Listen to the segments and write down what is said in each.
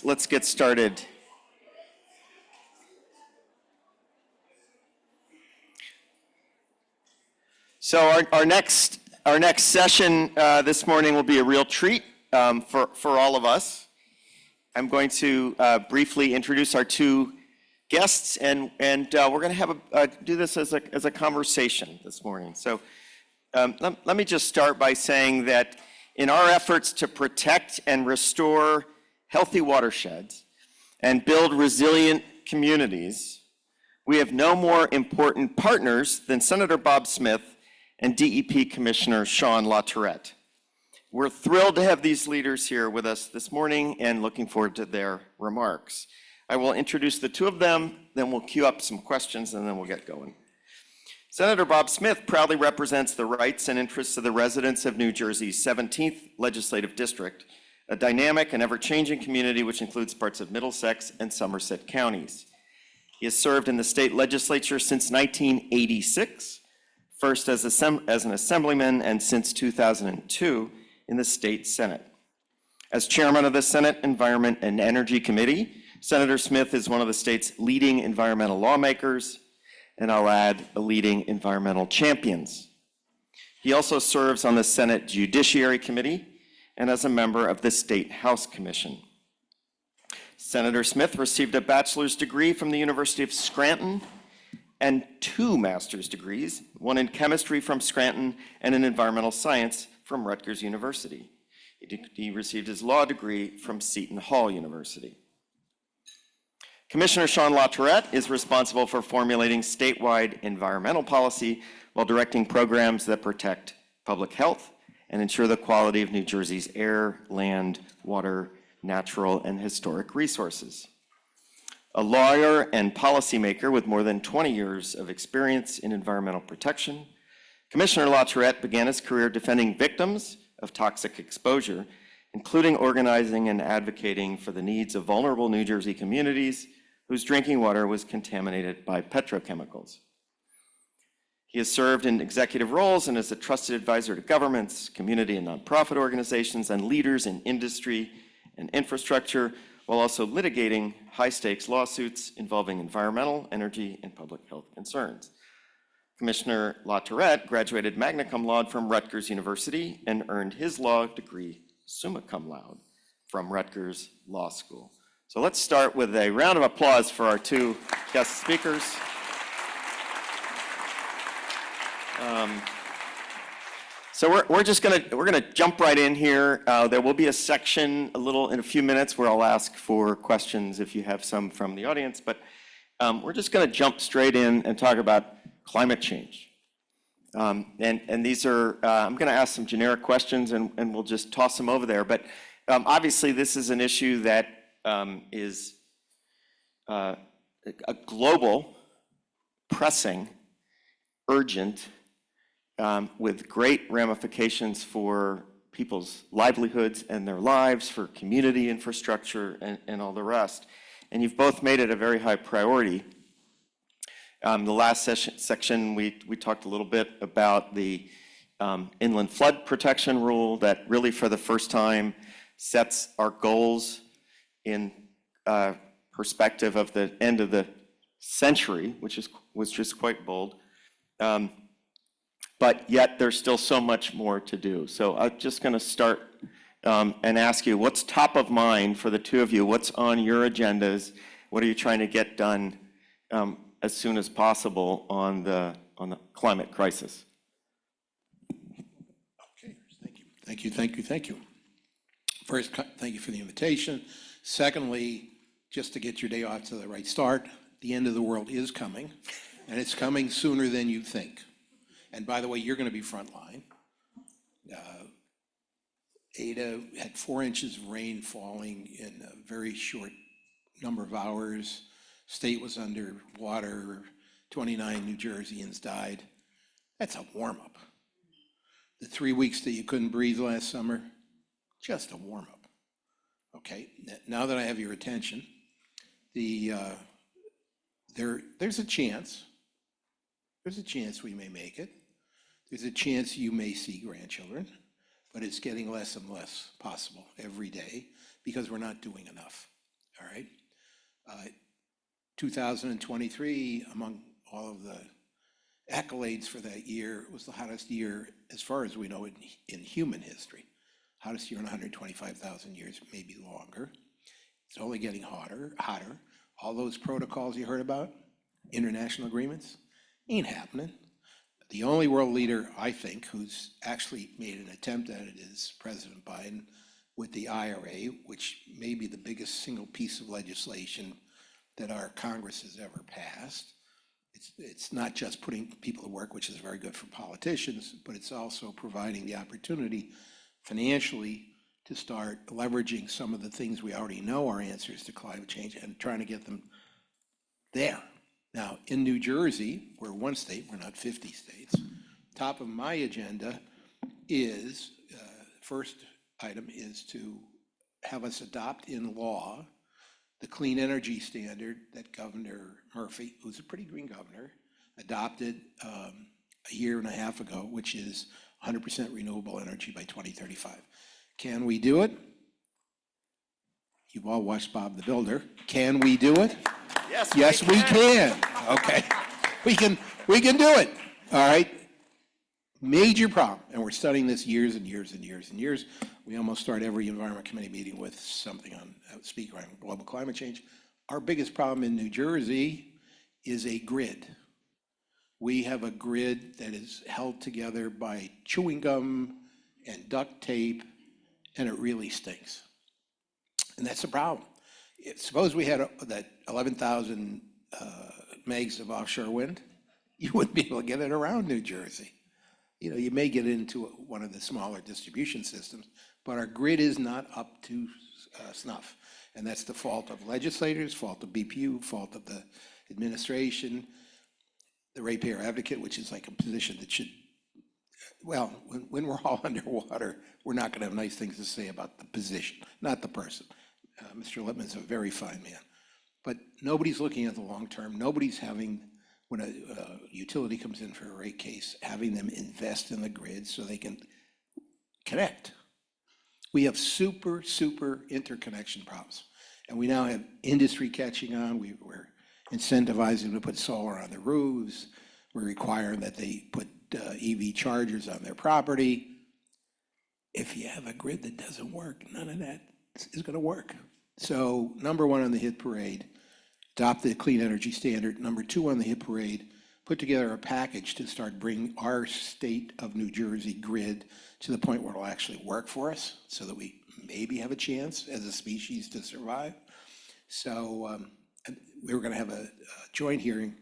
let's get started. So our next session this morning will be a real treat for all of us. I'm going to briefly introduce our two guests, and we're going to have do this as a conversation this morning. So let me just start by saying that in our efforts to protect and restore healthy watersheds and build resilient communities, we have no more important partners than Senator Bob Smith and DEP Commissioner Shawn LaTourette. We're thrilled to have these leaders here with us this morning and looking forward to their remarks. I will introduce the two of them, then we'll queue up some questions, and then we'll get going. Senator Bob Smith proudly represents the rights and interests of the residents of New Jersey's 17th Legislative District, a dynamic and ever-changing community which includes parts of Middlesex and Somerset counties. He has served in the state legislature since 1986, first as an assemblyman and since 2002 in the state Senate. As chairman of the Senate Environment and Energy Committee, Senator Smith is one of the state's leading environmental lawmakers, and I'll add, leading environmental champions. He also serves on the Senate Judiciary Committee and as a member of the State House Commission. Senator Smith received a bachelor's degree from the University of Scranton and 2 master's degrees, one in chemistry from Scranton and in environmental science from Rutgers University. He received his law degree from Seton Hall University. Commissioner Shawn LaTourette is responsible for formulating statewide environmental policy while directing programs that protect public health and ensure the quality of New Jersey's air, land, water, natural, and historic resources. A lawyer and policymaker with more than 20 years of experience in environmental protection, Commissioner LaTourette began his career defending victims of toxic exposure, including organizing and advocating for the needs of vulnerable New Jersey communities whose drinking water was contaminated by petrochemicals. He has served in executive roles and is a trusted advisor to governments, community and nonprofit organizations, and leaders in industry and infrastructure, while also litigating high-stakes lawsuits involving environmental, energy, and public health concerns. Commissioner LaTourette graduated magna cum laude from Rutgers University and earned his law degree summa cum laude from Rutgers Law School. So let's start with a round of applause for our two guest speakers. So we're gonna jump right in here. There will be a section in a few minutes where I'll ask for questions if you have some from the audience, but we're just gonna jump straight in and talk about climate change. And these are, I'm gonna ask some generic questions and we'll just toss them over there, but obviously this is an issue that is a global, pressing, urgent, with great ramifications for people's livelihoods and their lives, for community infrastructure and all the rest. And you've both made it a very high priority. The last section, we talked a little bit about the inland flood protection rule that really for the first time sets our goals in perspective of the end of the century, which was just quite bold. But yet there's still so much more to do. So I'm just gonna start and ask you, what's top of mind for the two of you? What's on your agendas? What are you trying to get done as soon as possible on the climate crisis? Okay, thank you. First, thank you for the invitation. Secondly, just to get your day off to the right start, the end of the world is coming, and it's coming sooner than you think. And by the way, you're going to be frontline. Ada had 4 inches of rain falling in a very short number of hours. State was under water. 29 New Jerseyans died. That's a warm-up. The 3 weeks that you couldn't breathe last summer, just a warm-up. Okay, now that I have your attention, there's a chance we may make it. There's a chance you may see grandchildren, but it's getting less and less possible every day because we're not doing enough. 2023, among all of the accolades for that year, was the hottest year, as far as we know, in human history. Hottest year in 125,000 years, maybe longer. It's only getting hotter. All those protocols you heard about, international agreements, ain't happening. The only world leader, I think, who's actually made an attempt at it is President Biden with the IRA, which may be the biggest single piece of legislation that our Congress has ever passed. It's not just putting people to work, which is very good for politicians, but it's also providing the opportunity financially to start leveraging some of the things we already know are answers to climate change and trying to get them there. Now, in New Jersey, we're one state, we're not 50 states. Top of my agenda is, first item is to have us adopt in law the clean energy standard that Governor Murphy, who's a pretty green governor, adopted a year and a half ago, which is 100% renewable energy by 2035. Can we do it? You've all watched Bob the Builder. Can we do it? Yes, we can. Okay, we can do it. All right. Major problem, and we're studying this years and years and years and years. We almost start every Environment Committee meeting with something on speaker on global climate change. Our biggest problem in New Jersey is a grid. We have a grid that is held together by chewing gum and duct tape, and it really stinks. And that's the problem. Suppose we had that 11,000 megs of offshore wind, you wouldn't be able to get it around New Jersey. You know, you may get into one of the smaller distribution systems, but our grid is not up to snuff. And that's the fault of legislators, fault of BPU, fault of the administration, the ratepayer advocate, which is like a position that should, well, when we're all underwater, we're not going to have nice things to say about the position, not the person. Mr. Lippman's a very fine man, but nobody's looking at the long term. Nobody's having, when a utility comes in for a rate case, having them invest in the grid so they can connect. We have super interconnection problems. And we now have industry catching on. We're incentivizing them to put solar on the roofs. We're requiring that they put EV chargers on their property. If you have a grid that doesn't work, none of that is going to work. So number one on the hit parade, adopt the clean energy standard. Number two on the hit parade, put together a package to start bringing our state of New Jersey grid to the point where it'll actually work for us so that we maybe have a chance as a species to survive. So we were going to have a joint hearing,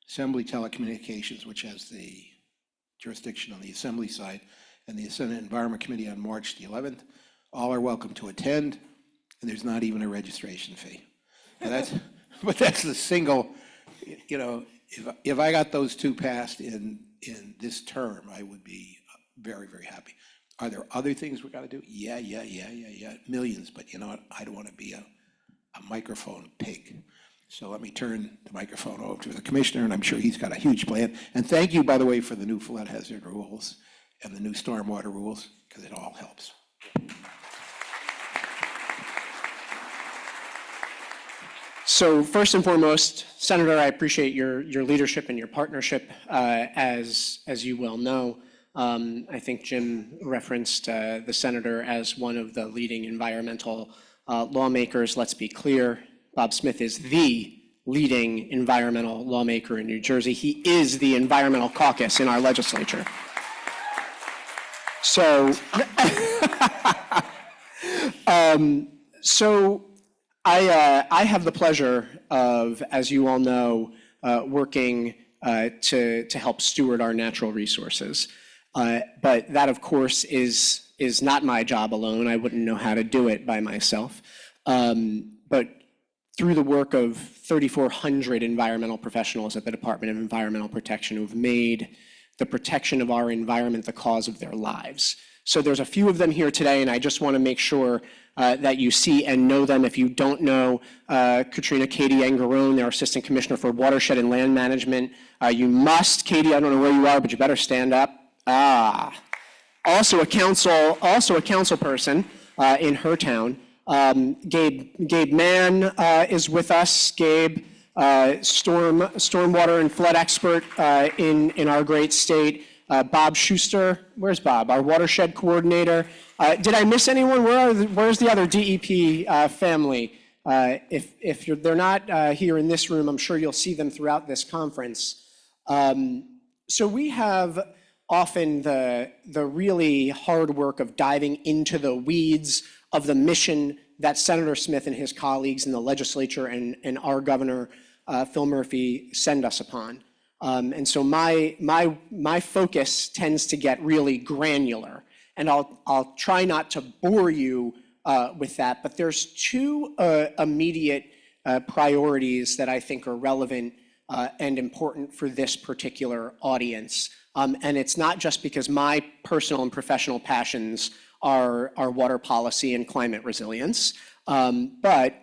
Assembly Telecommunications, which has the jurisdiction on the Assembly side, and the Senate Environment Committee on March the 11th. All are welcome to attend, and there's not even a registration fee. And but that's the single, you know, if I got those two passed in this term, I would be very happy. Are there other things we got to do? Yeah, millions, but you know what? I don't want to be a microphone pig. So let me turn the microphone over to the commissioner, and I'm sure he's got a huge plan. And thank you, by the way, for the new flood hazard rules and the new stormwater rules, because it all helps. So first and foremost, Senator, I appreciate your leadership and your partnership. As you well know, I think Jim referenced the senator as one of the leading environmental lawmakers. Let's be clear, Bob Smith is the leading environmental lawmaker in New Jersey. He is the environmental caucus in our legislature. So, I have the pleasure of, as you all know, working to help steward our natural resources. But that, of course, is not my job alone. I wouldn't know how to do it by myself. But through the work of 3,400 environmental professionals at the Department of Environmental Protection who've made the protection of our environment the cause of their lives. So there's a few of them here today, and I just want to make sure that you see and know them. If you don't know Katrina Katie Angarone, their Assistant Commissioner for Watershed and Land Management, you must, Katie, I don't know where you are, but you better stand up. Also a council person in her town. Gabe Mann is with us. Gabe stormwater and flood expert in our great state. Bob Schuster, where's Bob? Our watershed coordinator. Did I miss anyone? Where's the other DEP family? If they're not here in this room, I'm sure you'll see them throughout this conference. So we have often the really hard work of diving into the weeds of the mission that Senator Smith and his colleagues in the legislature and our governor, Phil Murphy, send us upon. And so my focus tends to get really granular, and I'll try not to bore you with that, but there's two immediate priorities that I think are relevant and important for this particular audience. And it's not just because my personal and professional passions are water policy and climate resilience, but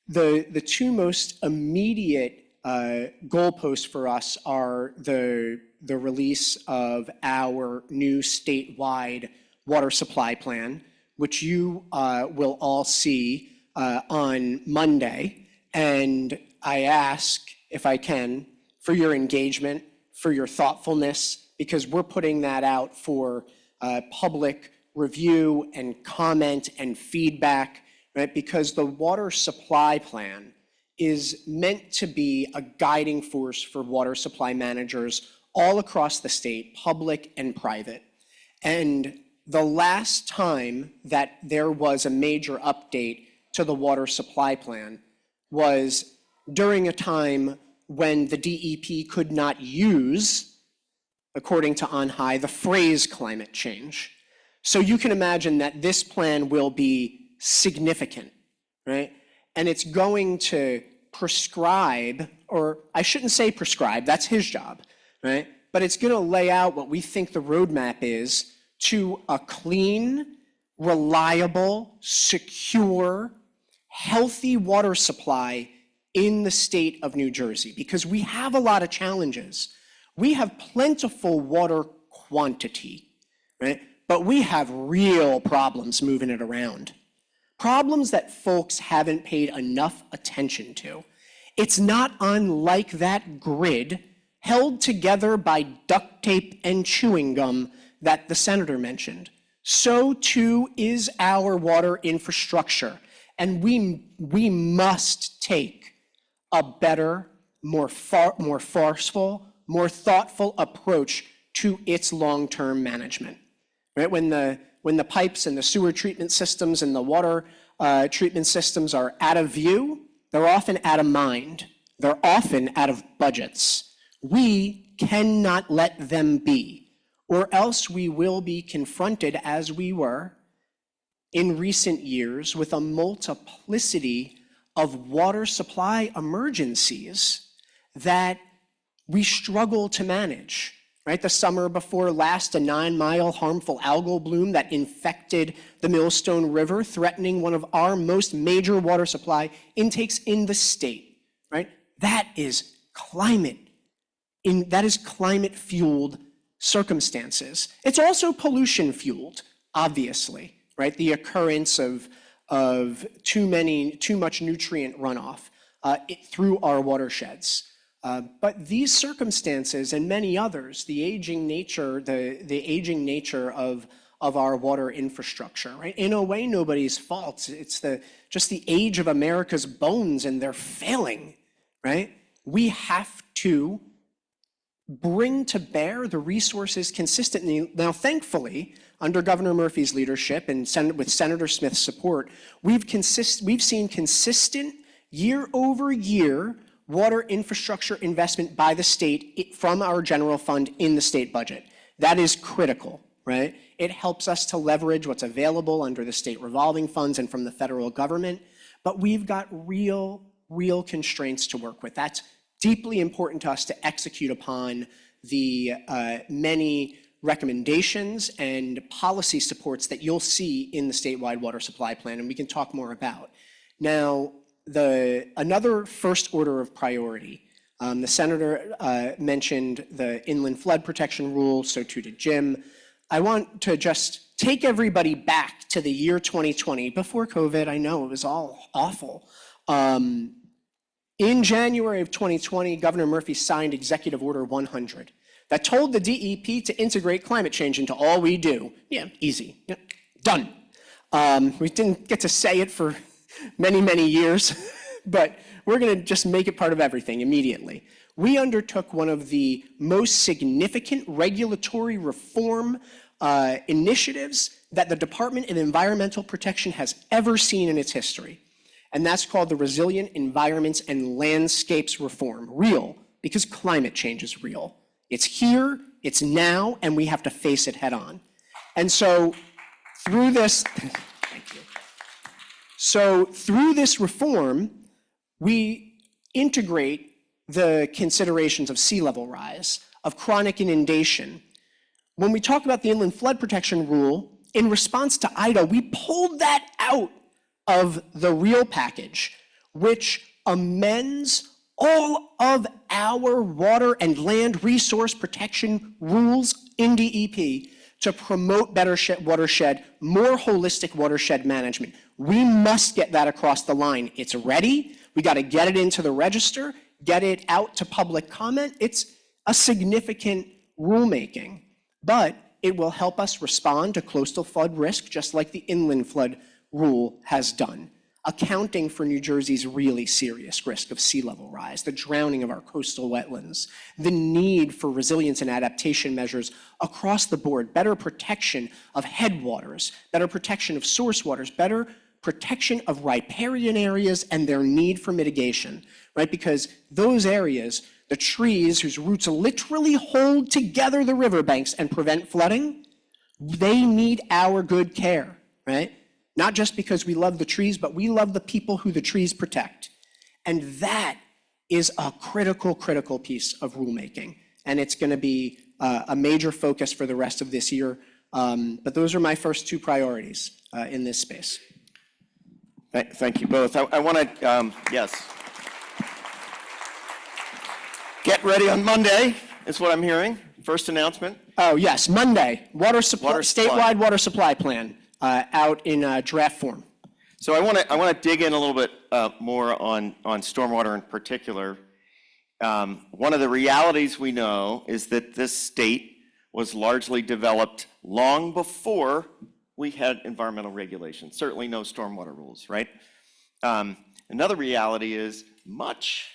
the two most immediate goalposts for us are the release of our new statewide water supply plan, which you will all see on Monday. And I ask, if I can, for your engagement, for your thoughtfulness, because we're putting that out for public review and comment and feedback, right? Because the water supply plan is meant to be a guiding force for water supply managers all across the state, public and private. And the last time that there was a major update to the water supply plan was during a time when the DEP could not use, according to On High, the phrase climate change. So you can imagine that this plan will be significant, right? And it's going to prescribe, or I shouldn't say prescribe, that's his job, right? But it's going to lay out what we think the roadmap is to a clean, reliable, secure, healthy water supply in the state of New Jersey, because we have a lot of challenges. We have plentiful water quantity, right? But we have real problems moving it around. Problems that folks haven't paid enough attention to. It's not unlike that grid held together by duct tape and chewing gum that the senator mentioned. So too is our water infrastructure. And we must take a better, more forceful, more thoughtful approach to its long-term management. Right? When the pipes and the sewer treatment systems and the water treatment systems are out of view, they're often out of mind. They're often out of budgets. We cannot let them be, or else we will be confronted, as we were in recent years, with a multiplicity of water supply emergencies that we struggle to manage. Right, the summer before last, a 9-mile harmful algal bloom that infected the Millstone River, threatening one of our most major water supply intakes in the state. Right, that is climate-fueled circumstances. It's also pollution-fueled, obviously. Right, the occurrence of too much nutrient runoff through our watersheds. But these circumstances and many others, the aging nature of our water infrastructure, right? In a way, nobody's fault. It's just the age of America's bones, and they're failing, right? We have to bring to bear the resources consistently. Now, thankfully, under Governor Murphy's leadership and with Senator Smith's support, we've seen consistent year-over-year water infrastructure investment by the state from our general fund in the state budget. That is critical, right? It helps us to leverage what's available under the state revolving funds and from the federal government, but we've got real constraints to work with. That's deeply important to us to execute upon the many recommendations and policy supports that you'll see in the statewide water supply plan, and we can talk more about. Now, another first order of priority, the senator mentioned the inland flood protection rule, so too did Jim. I want to just take everybody back to the year 2020, before COVID. I know it was all awful. In January of 2020, Governor Murphy signed Executive Order 100 that told the DEP to integrate climate change into all we do. Yeah, easy. Yeah, done. We didn't get to say it for many, many years, but we're going to just make it part of everything immediately. We undertook one of the most significant regulatory reform initiatives that the Department of Environmental Protection has ever seen in its history. And that's called the Resilient Environments and Landscapes Reform. Real, because climate change is real. It's here, it's now, and we have to face it head on. And so through this, thank you. So through this reform, we integrate the considerations of sea level rise, of chronic inundation. When we talk about the Inland Flood Protection Rule, in response to Ida, we pulled that out of the real package, which amends all of our water and land resource protection rules in DEP to promote better watershed, more holistic watershed management. We must get that across the line. It's ready. We got to get it into the register, get it out to public comment. It's a significant rulemaking, but it will help us respond to coastal flood risk, just like the inland flood rule has done, accounting for New Jersey's really serious risk of sea level rise, the drowning of our coastal wetlands, the need for resilience and adaptation measures across the board, better protection of headwaters, better protection of source waters, better protection of riparian areas and their need for mitigation, right? Because those areas, the trees whose roots literally hold together the riverbanks and prevent flooding, they need our good care, right? Not just because we love the trees, but we love the people who the trees protect. And that is a critical, critical piece of rulemaking. And it's going to be a major focus for the rest of this year. But those are my first two priorities in this space. Thank you both. I want to, yes. Get ready on Monday is what I'm hearing. First announcement. Oh, yes, Monday, statewide water supply plan. Out in draft form. So I want to dig in a little bit more on stormwater in particular. One of the realities we know is that this state was largely developed long before we had environmental regulations, certainly no stormwater rules, right? Another reality is much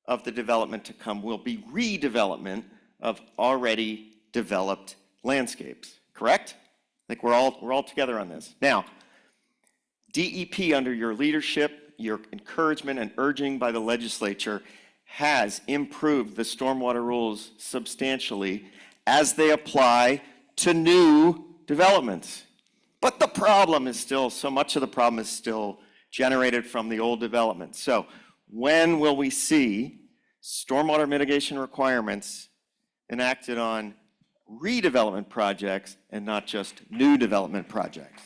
of the development to come will be redevelopment of already developed landscapes, correct? I think we're all together on this. Now, DEP, under your leadership, your encouragement and urging by the legislature, has improved the stormwater rules substantially as they apply to new developments. But the problem is still, so much of the problem is still generated from the old development. So when will we see stormwater mitigation requirements enacted on redevelopment projects and not just new development projects?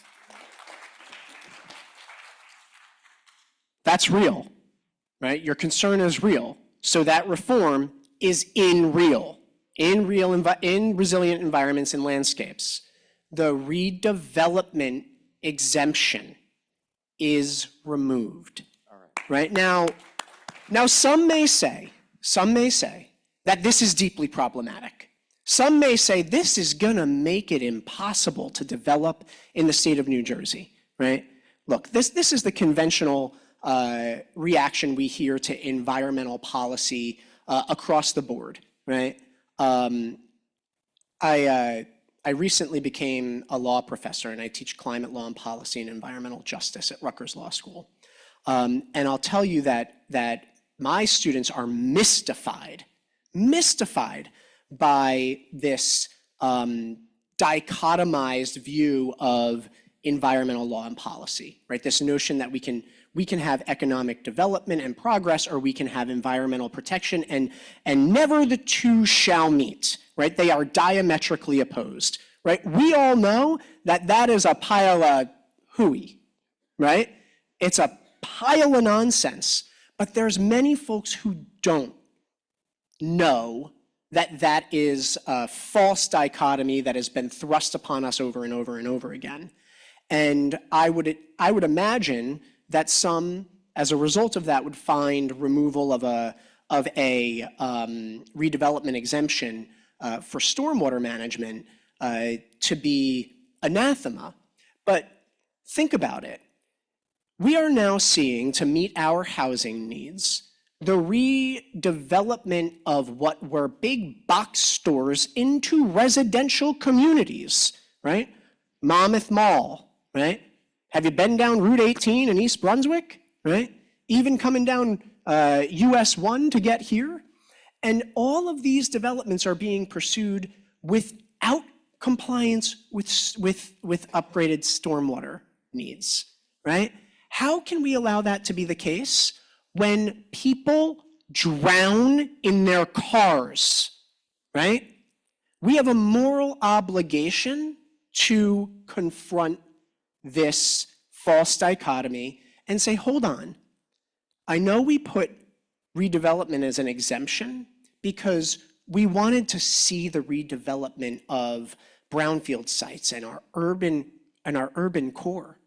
That's real, right? Your concern is real. So that reform is in resilient environments and landscapes. The redevelopment exemption is removed. All right? Now some may say that this is deeply problematic. Some may say this is going to make it impossible to develop in the state of New Jersey, right? Look, this is the conventional reaction we hear to environmental policy across the board, right? I recently became a law professor, and I teach climate law and policy and environmental justice at Rutgers Law School. And I'll tell you that my students are mystified by this dichotomized view of environmental law and policy, right? This notion that we can have economic development and progress, or we can have environmental protection, and never the two shall meet, right? They are diametrically opposed, right? We all know that is a pile of hooey, right? It's a pile of nonsense, but there's many folks who don't know that is a false dichotomy that has been thrust upon us over and over and over again. And I would imagine that some as a result of that, would find removal of a redevelopment exemption for stormwater management to be anathema. But think about it. We are now seeing, to meet our housing needs, the redevelopment of what were big box stores into residential communities, right? Monmouth Mall, right? Have you been down Route 18 in East Brunswick, right? Even coming down US 1 to get here. And all of these developments are being pursued without compliance with upgraded stormwater needs, right? How can we allow that to be the case when people drown in their cars, right? We have a moral obligation to confront this false dichotomy and say, hold on, I know we put redevelopment as an exemption because we wanted to see the redevelopment of brownfield sites and our urban core.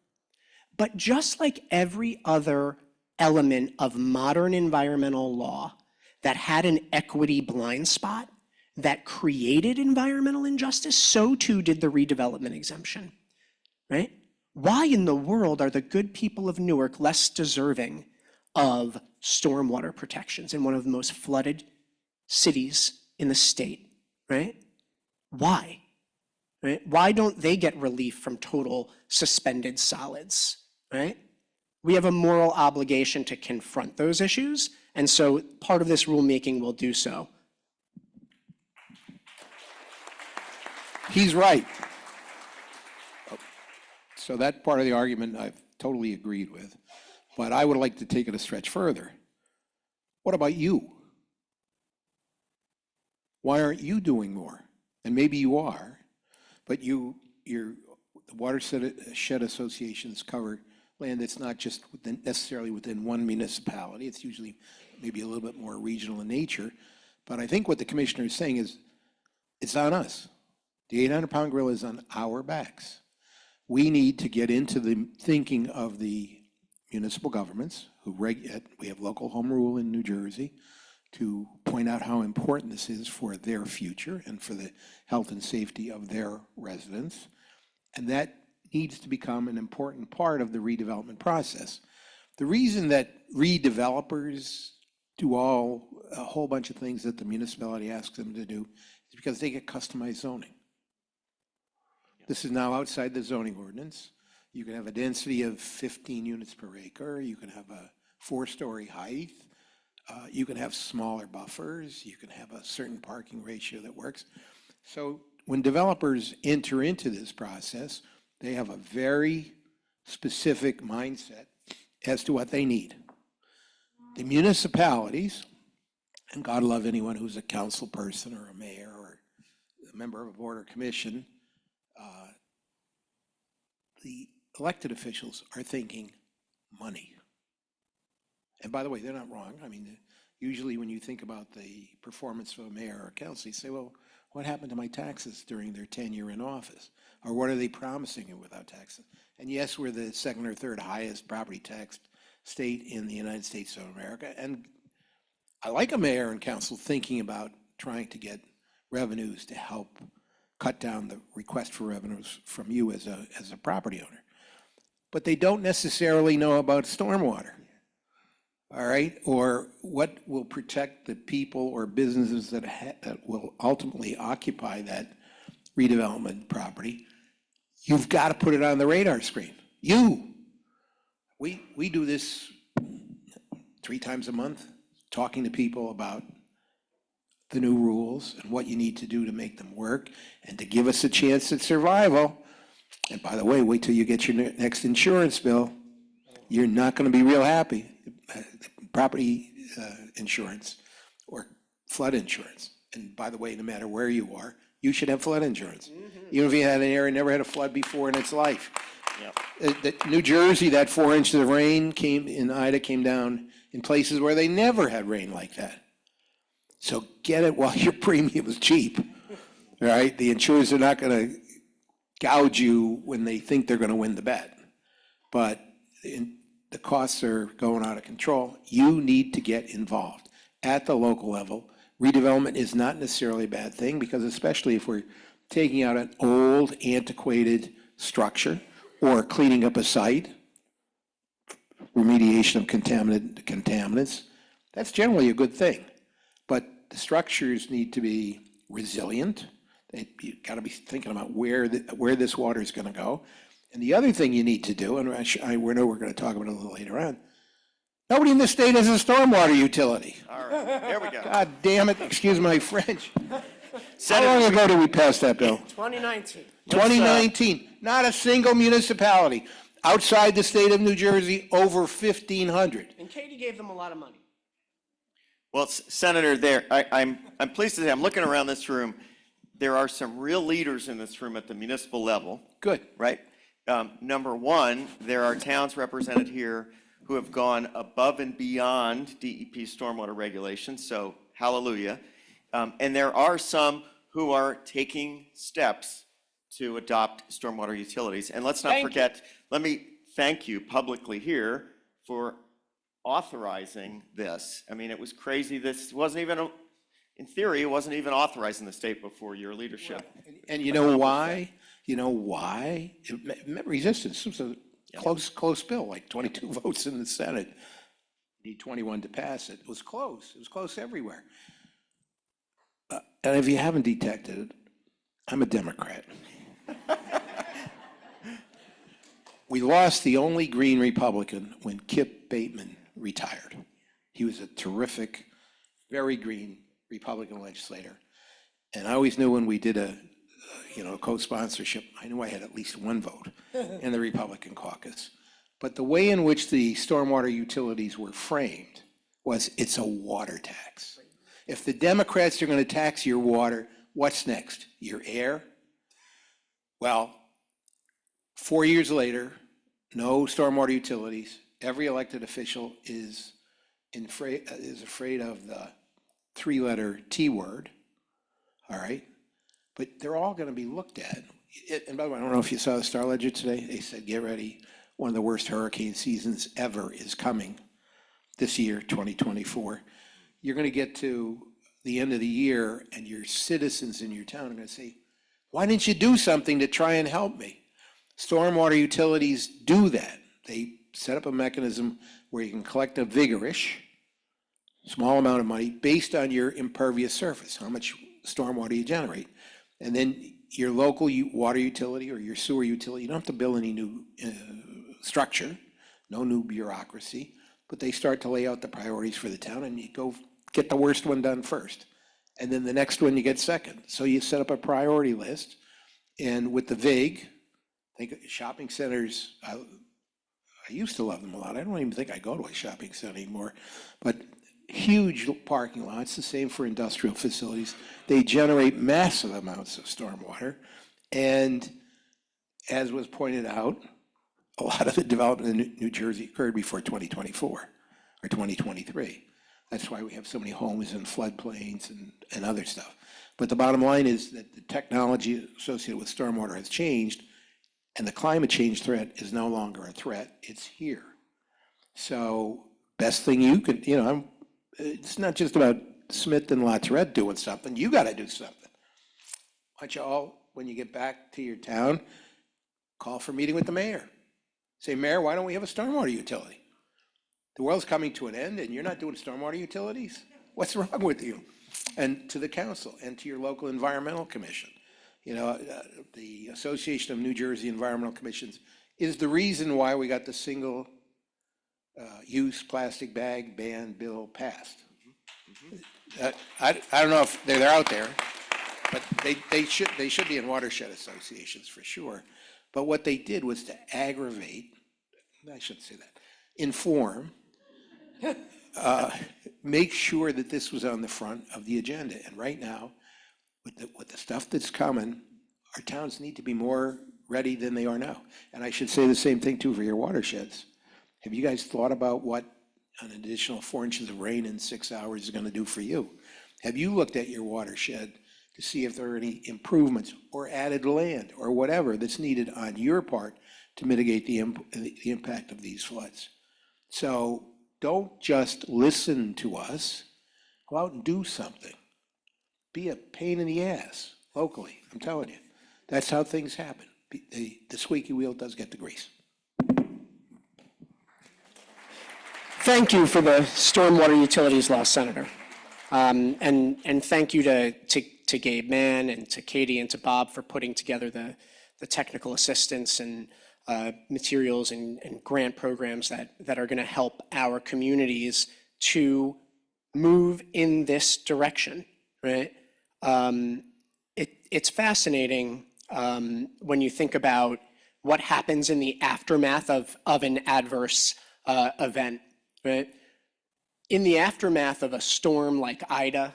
But just like every other element of modern environmental law that had an equity blind spot that created environmental injustice, so too did the redevelopment exemption, right? Why in the world are the good people of Newark less deserving of stormwater protections in one of the most flooded cities in the state, right? Why? Right? Why don't they get relief from total suspended solids, right? We have a moral obligation to confront those issues, and so part of this rulemaking will do so. He's right. So that part of the argument I've totally agreed with, but I would like to take it a stretch further. What about you? Why aren't you doing more? And maybe you are, but the watershed associations cover land that's not just necessarily within one municipality. It's usually maybe a little bit more regional in nature. But I think what the commissioner is saying is it's on us. The 800-pound gorilla is on our backs. We need to get into the thinking of the municipal governments we have local home rule in New Jersey to point out how important this is for their future and for the health and safety of their residents. And that needs to become an important part of the redevelopment process. The reason that redevelopers do a whole bunch of things that the municipality asks them to do is because they get customized zoning. This is now outside the zoning ordinance. You can have a density of 15 units per acre. You can have a 4-story height. You can have smaller buffers. You can have a certain parking ratio that works. So when developers enter into this process, they have a very specific mindset as to what they need. The municipalities, and God love anyone who's a council person or a mayor or a member of a board or commission, the elected officials are thinking money. And by the way, they're not wrong. I mean, usually when you think about the performance of a mayor or a council, you say, well, what happened to my taxes during their tenure in office? Or what are they promising you without taxes? And yes, we're the second or third highest property taxed state in the United States of America. And I like a mayor and council thinking about trying to get revenues to help cut down the request for revenues from you as a property owner. But they don't necessarily know about stormwater, all right? Or what will protect the people or businesses that will ultimately occupy that redevelopment property. You've got to put it on the radar screen. We do this 3 times a month, talking to people about the new rules and what you need to do to make them work and to give us a chance at survival. And by the way, wait till you get your next insurance bill. You're not going to be real happy. Property insurance or flood insurance. And by the way, no matter where you are, you should have flood insurance. Even if you had an area never had a flood before in its life. Yep. New Jersey, that 4 inches of rain in Ida came down in places where they never had rain like that. So get it while your premium is cheap, right? The insurers are not going to gouge you when they think they're going to win the bet. But the costs are going out of control, you need to get involved at the local level. Redevelopment is not necessarily a bad thing, because especially if we're taking out an old, antiquated structure or cleaning up a site, remediation of contaminants, that's generally a good thing. But the structures need to be resilient. You've got to be thinking about where this water is going to go. And the other thing you need to do, and we know we're going to talk about it a little later on, nobody in this state has a stormwater utility. All right, there we go. God damn it, excuse my French. How Senator, long ago did we pass that bill? 2019. 2019. Not a single municipality outside the state of New Jersey, over 1,500. And Katie gave them a lot of money. Well, Senator, I'm pleased to say, I'm looking around this room, there are some real leaders in this room at the municipal level. Good. Right? Number one, there are towns represented here who have gone above and beyond DEP stormwater regulations, so hallelujah. And there are some who are taking steps to adopt stormwater utilities. And let's not forget, let me thank you publicly here for authorizing this. I mean, it was crazy. This wasn't even, in theory, it wasn't even authorized in the state before your leadership. And you know why? You know why? It met resistance. It was a close bill, like 22 votes in the Senate. Need 21 to pass it. It was close. It was close everywhere. And if you haven't detected it, I'm a Democrat. We lost the only Green Republican when Kip Bateman retired. He was a terrific, very green Republican legislator. And I always knew when we did a co-sponsorship, I knew I had at least one vote in the Republican caucus. But the way in which the stormwater utilities were framed was, it's a water tax. If the Democrats are going to tax your water, what's next? Your air? Well, 4 years later, no stormwater utilities. Every elected official is afraid of the three-letter T word, all right? But they're all going to be looked at. And by the way, I don't know if you saw the Star Ledger today. They said, get ready. One of the worst hurricane seasons ever is coming this year, 2024. You're going to get to the end of the year, and your citizens in your town are going to say, why didn't you do something to try and help me? Stormwater utilities do that. They set up a mechanism where you can collect a vigorish, small amount of money based on your impervious surface, how much stormwater you generate. And then your local water utility or your sewer utility, you don't have to build any new structure, no new bureaucracy, but they start to lay out the priorities for the town, and you go get the worst one done first. And then the next one you get second. So you set up a priority list, and with the VIG, think shopping centers, I used to love them a lot. I don't even think I go to a shopping center anymore, but huge parking lots, the same for industrial facilities. They generate massive amounts of stormwater. And as was pointed out, a lot of the development in New Jersey occurred before 2024 or 2023. That's why we have so many homes in floodplains and other stuff. But the bottom line is that the technology associated with stormwater has changed, and the climate change threat is no longer a threat, it's here. So best thing you can, it's not just about Smith and LaTourette doing something, you gotta do something. Why don't you all, when you get back to your town, call for a meeting with the mayor. Say, Mayor, why don't we have a stormwater utility? The world's coming to an end and you're not doing stormwater utilities? What's wrong with you? And to the council and to your local environmental commission. The Association of New Jersey Environmental Commissions is the reason why we got the single use plastic bag ban bill passed. I don't know if they're out there, but they should be in watershed associations for sure. But what they did was to aggravate, I shouldn't say that, inform, make sure that this was on the front of the agenda. And right now, with the stuff that's coming, our towns need to be more ready than they are now. And I should say the same thing too for your watersheds. Have you guys thought about what an additional 4 inches of rain in 6 hours is going to do for you? Have you looked at your watershed to see if there are any improvements or added land or whatever that's needed on your part to mitigate the impact of these floods? So don't just listen to us. Go out and do something. Be a pain in the ass locally, I'm telling you. That's how things happen. The squeaky wheel does get the grease. Thank you for the Stormwater Utilities Law, Senator. And thank you to Gabe Mann and to Katie and to Bob for putting together the technical assistance and materials and grant programs that are going to help our communities to move in this direction, right? It's fascinating when you think about what happens in the aftermath of an adverse event, right? In the aftermath of a storm like Ida,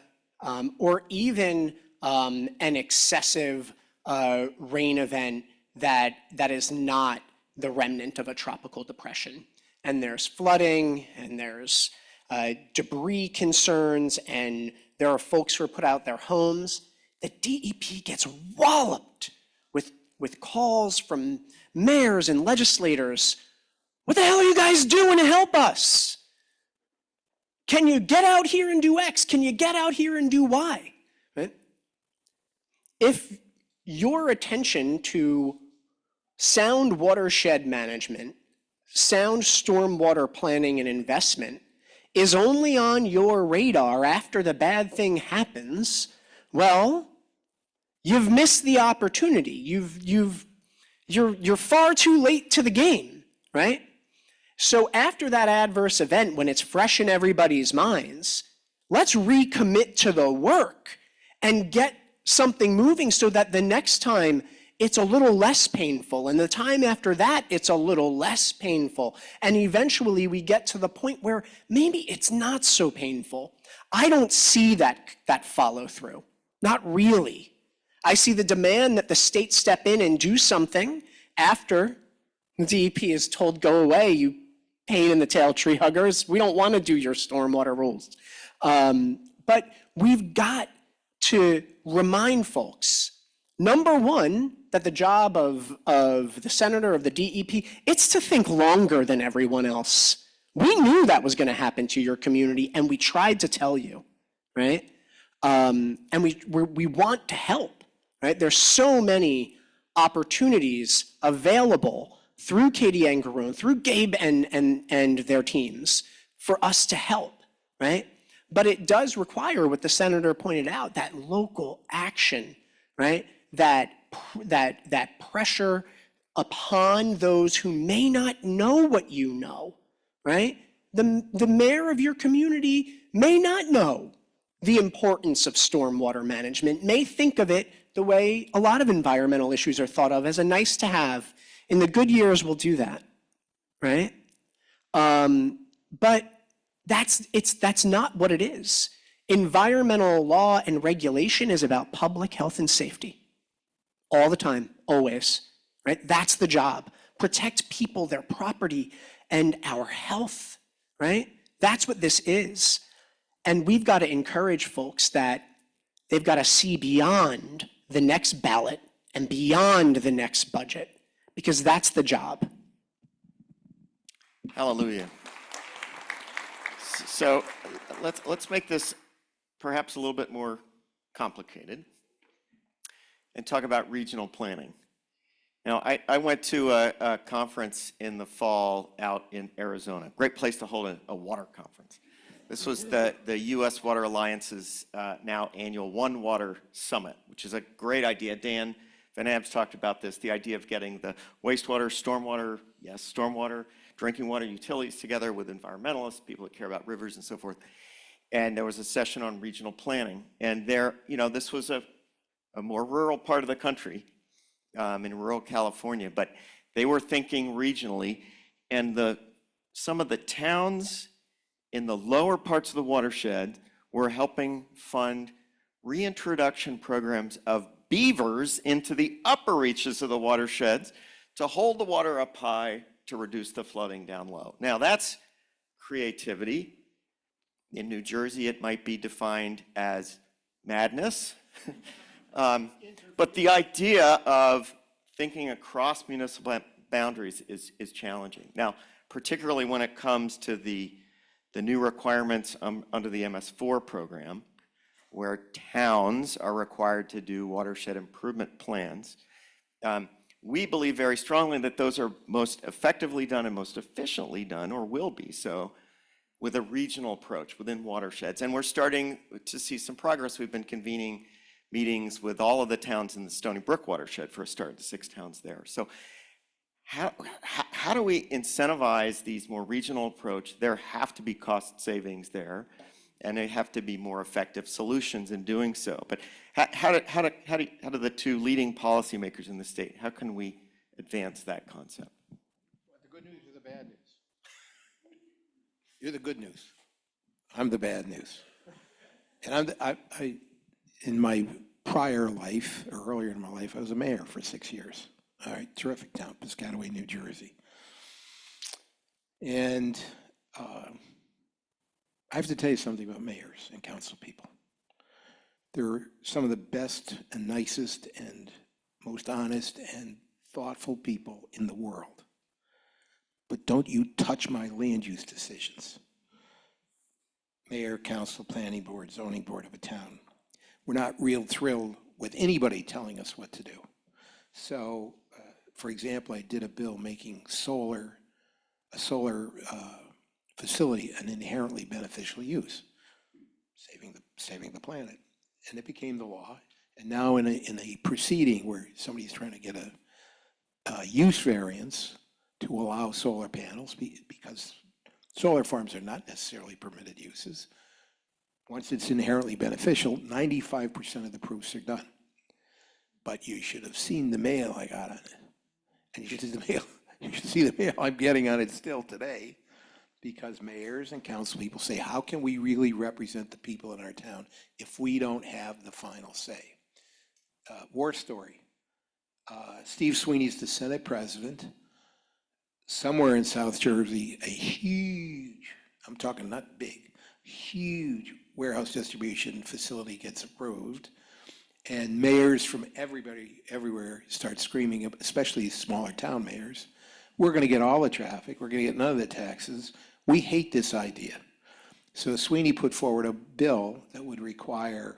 or even an excessive rain event that is not the remnant of a tropical depression. And there's flooding, and there's debris concerns, and there are folks who are put out their homes. The DEP gets walloped with calls from mayors and legislators. What the hell are you guys doing to help us? Can you get out here and do X? Can you get out here and do Y? Right? If your attention to sound watershed management, sound stormwater planning and investment is only on your radar after the bad thing happens, well, you've missed the opportunity. You're far too late to the game, right? So after that adverse event, when it's fresh in everybody's minds, let's recommit to the work and get something moving so that the next time it's a little less painful, and the time after that it's a little less painful, and eventually we get to the point where maybe it's not so painful. I don't see that follow through, not really. I see the demand that the state step in and do something after the DEP is told, go away, you pain in the tail tree huggers. We don't want to do your stormwater rules. But we've got to remind folks, number one, that the job of the senator, of the DEP, it's to think longer than everyone else. We knew that was going to happen to your community, and we tried to tell you, right? And we want to help, right? There's so many opportunities available through Katie Angaroon, through Gabe and their teams, for us to help, right? But it does require, what the senator pointed out, that local action, right? That pressure upon those who may not know what you know, right? The mayor of your community may not know the importance of stormwater management, may think of it the way a lot of environmental issues are thought of, as a nice to have. In the good years, we'll do that, right? But that's not what it is. Environmental law and regulation is about public health and safety. All the time, always, right? That's the job. Protect people, their property, and our health, right? That's what this is. And we've got to encourage folks that they've got to see beyond the next ballot and beyond the next budget, because that's the job. Hallelujah. So let's make this perhaps a little bit more complicated and talk about regional planning. Now, I went to a conference in the fall out in Arizona. Great place to hold a water conference. This was the U.S. Water Alliance's now annual One Water Summit, which is a great idea. Dan Van Ab's talked about this, the idea of getting the wastewater, stormwater, drinking water utilities together with environmentalists, people that care about rivers and so forth. And there was a session on regional planning. And there, this was a more rural part of the country, in rural California, but they were thinking regionally, and some of the towns in the lower parts of the watershed were helping fund reintroduction programs of beavers into the upper reaches of the watersheds to hold the water up high to reduce the flooding down low. Now that's creativity. In New Jersey, it might be defined as madness. But the idea of thinking across municipal boundaries is challenging. Now, particularly when it comes to the new requirements under the MS4 program, where towns are required to do watershed improvement plans. We believe very strongly that those are most effectively done and most efficiently done, or will be so, with a regional approach within watersheds. And we're starting to see some progress. We've been convening meetings with all of the towns in the Stony Brook watershed for a start, the 6 towns there. So how do we incentivize these more regional approach? There have to be cost savings there, and they have to be more effective solutions in doing so. But how do the two leading policymakers in the state, how can we advance that concept? The good news or the bad news? You're the good news. I'm the bad news. And I in my prior life, or earlier in my life, I was a mayor for 6 years. All right, terrific town, Piscataway, New Jersey. And I have to tell you something about mayors and council people. They're some of the best and nicest and most honest and thoughtful people in the world. But don't you touch my land use decisions. Mayor, council, planning board, zoning board of a town. We're not real thrilled with anybody telling us what to do. So, for example, I did a bill making a solar facility an inherently beneficial use, saving the planet. And it became the law. And now in a proceeding where somebody's trying to get a use variance to allow solar panels, because solar farms are not necessarily permitted uses. Once it's inherently beneficial, 95% of the proofs are done. But you should have seen the mail I got on it. And you should see the mail I'm getting on it still today, because mayors and council people say, how can we really represent the people in our town if we don't have the final say? War story. Steve Sweeney's the Senate president. Somewhere in South Jersey, a huge, I'm talking not big, huge warehouse distribution facility gets approved. And mayors from everywhere start screaming, especially smaller town mayors, we're going to get all the traffic, we're going to get none of the taxes. We hate this idea. So Sweeney put forward a bill that would require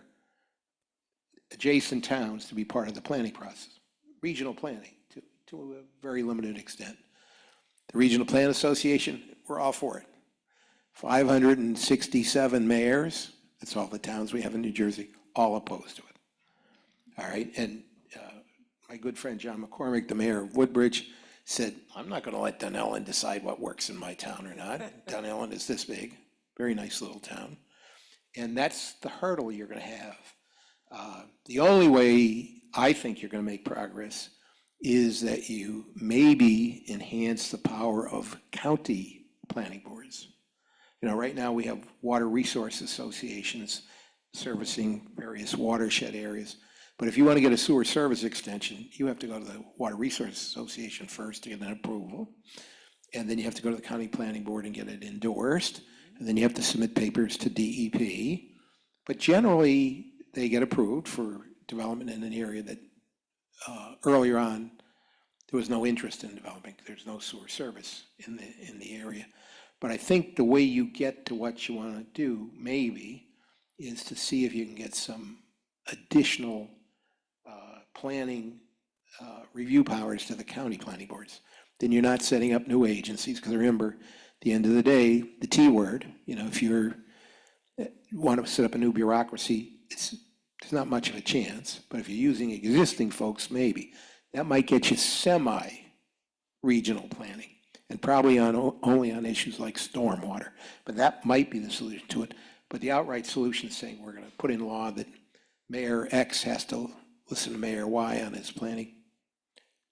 adjacent towns to be part of the planning process, regional planning to a very limited extent. The Regional Plan Association, we're all for it. 567 mayors, that's all the towns we have in New Jersey, all opposed to it. All right, and my good friend John McCormick, the mayor of Woodbridge, said, I'm not going to let Dunellen decide what works in my town or not. Dunellen is this big, very nice little town. And that's the hurdle you're going to have. The only way I think you're going to make progress is that you maybe enhance the power of county planning boards. You know, right now we have water resource associations servicing various watershed areas. But if you want to get a sewer service extension, you have to go to the Water Resource Association first to get an approval. And then you have to go to the county planning board and get it endorsed. And then you have to submit papers to DEP. But generally, they get approved for development in an area that earlier on, there was no interest in developing. There's no sewer service in the area. But I think the way you get to what you want to do, maybe, is to see if you can get some additional planning review powers to the county planning boards. Then you're not setting up new agencies, because remember, at the end of the day, the T word, you know, if you want to set up a new bureaucracy, there's not much of a chance. But if you're using existing folks, maybe. That might get you semi-regional planning, and probably only on issues like stormwater. But that might be the solution to it. But the outright solution is saying we're going to put in law that Mayor X has to listen to Mayor Y on his planning.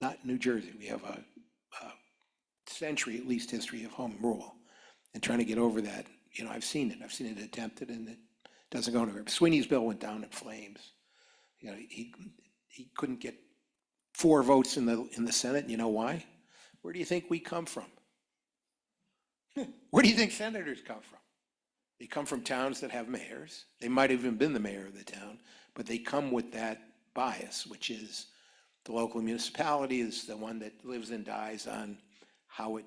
Not in New Jersey. We have a century, at least, history of home rule, and trying to get over that. You know, I've seen it attempted, and it doesn't go anywhere. Sweeney's bill went down in flames. You know, he couldn't get 4 votes in the Senate. And you know why? Where do you think we come from? Where do you think senators come from? They come from towns that have mayors. They might have even been the mayor of the town, but they come with that bias, which is the local municipality is the one that lives and dies on how it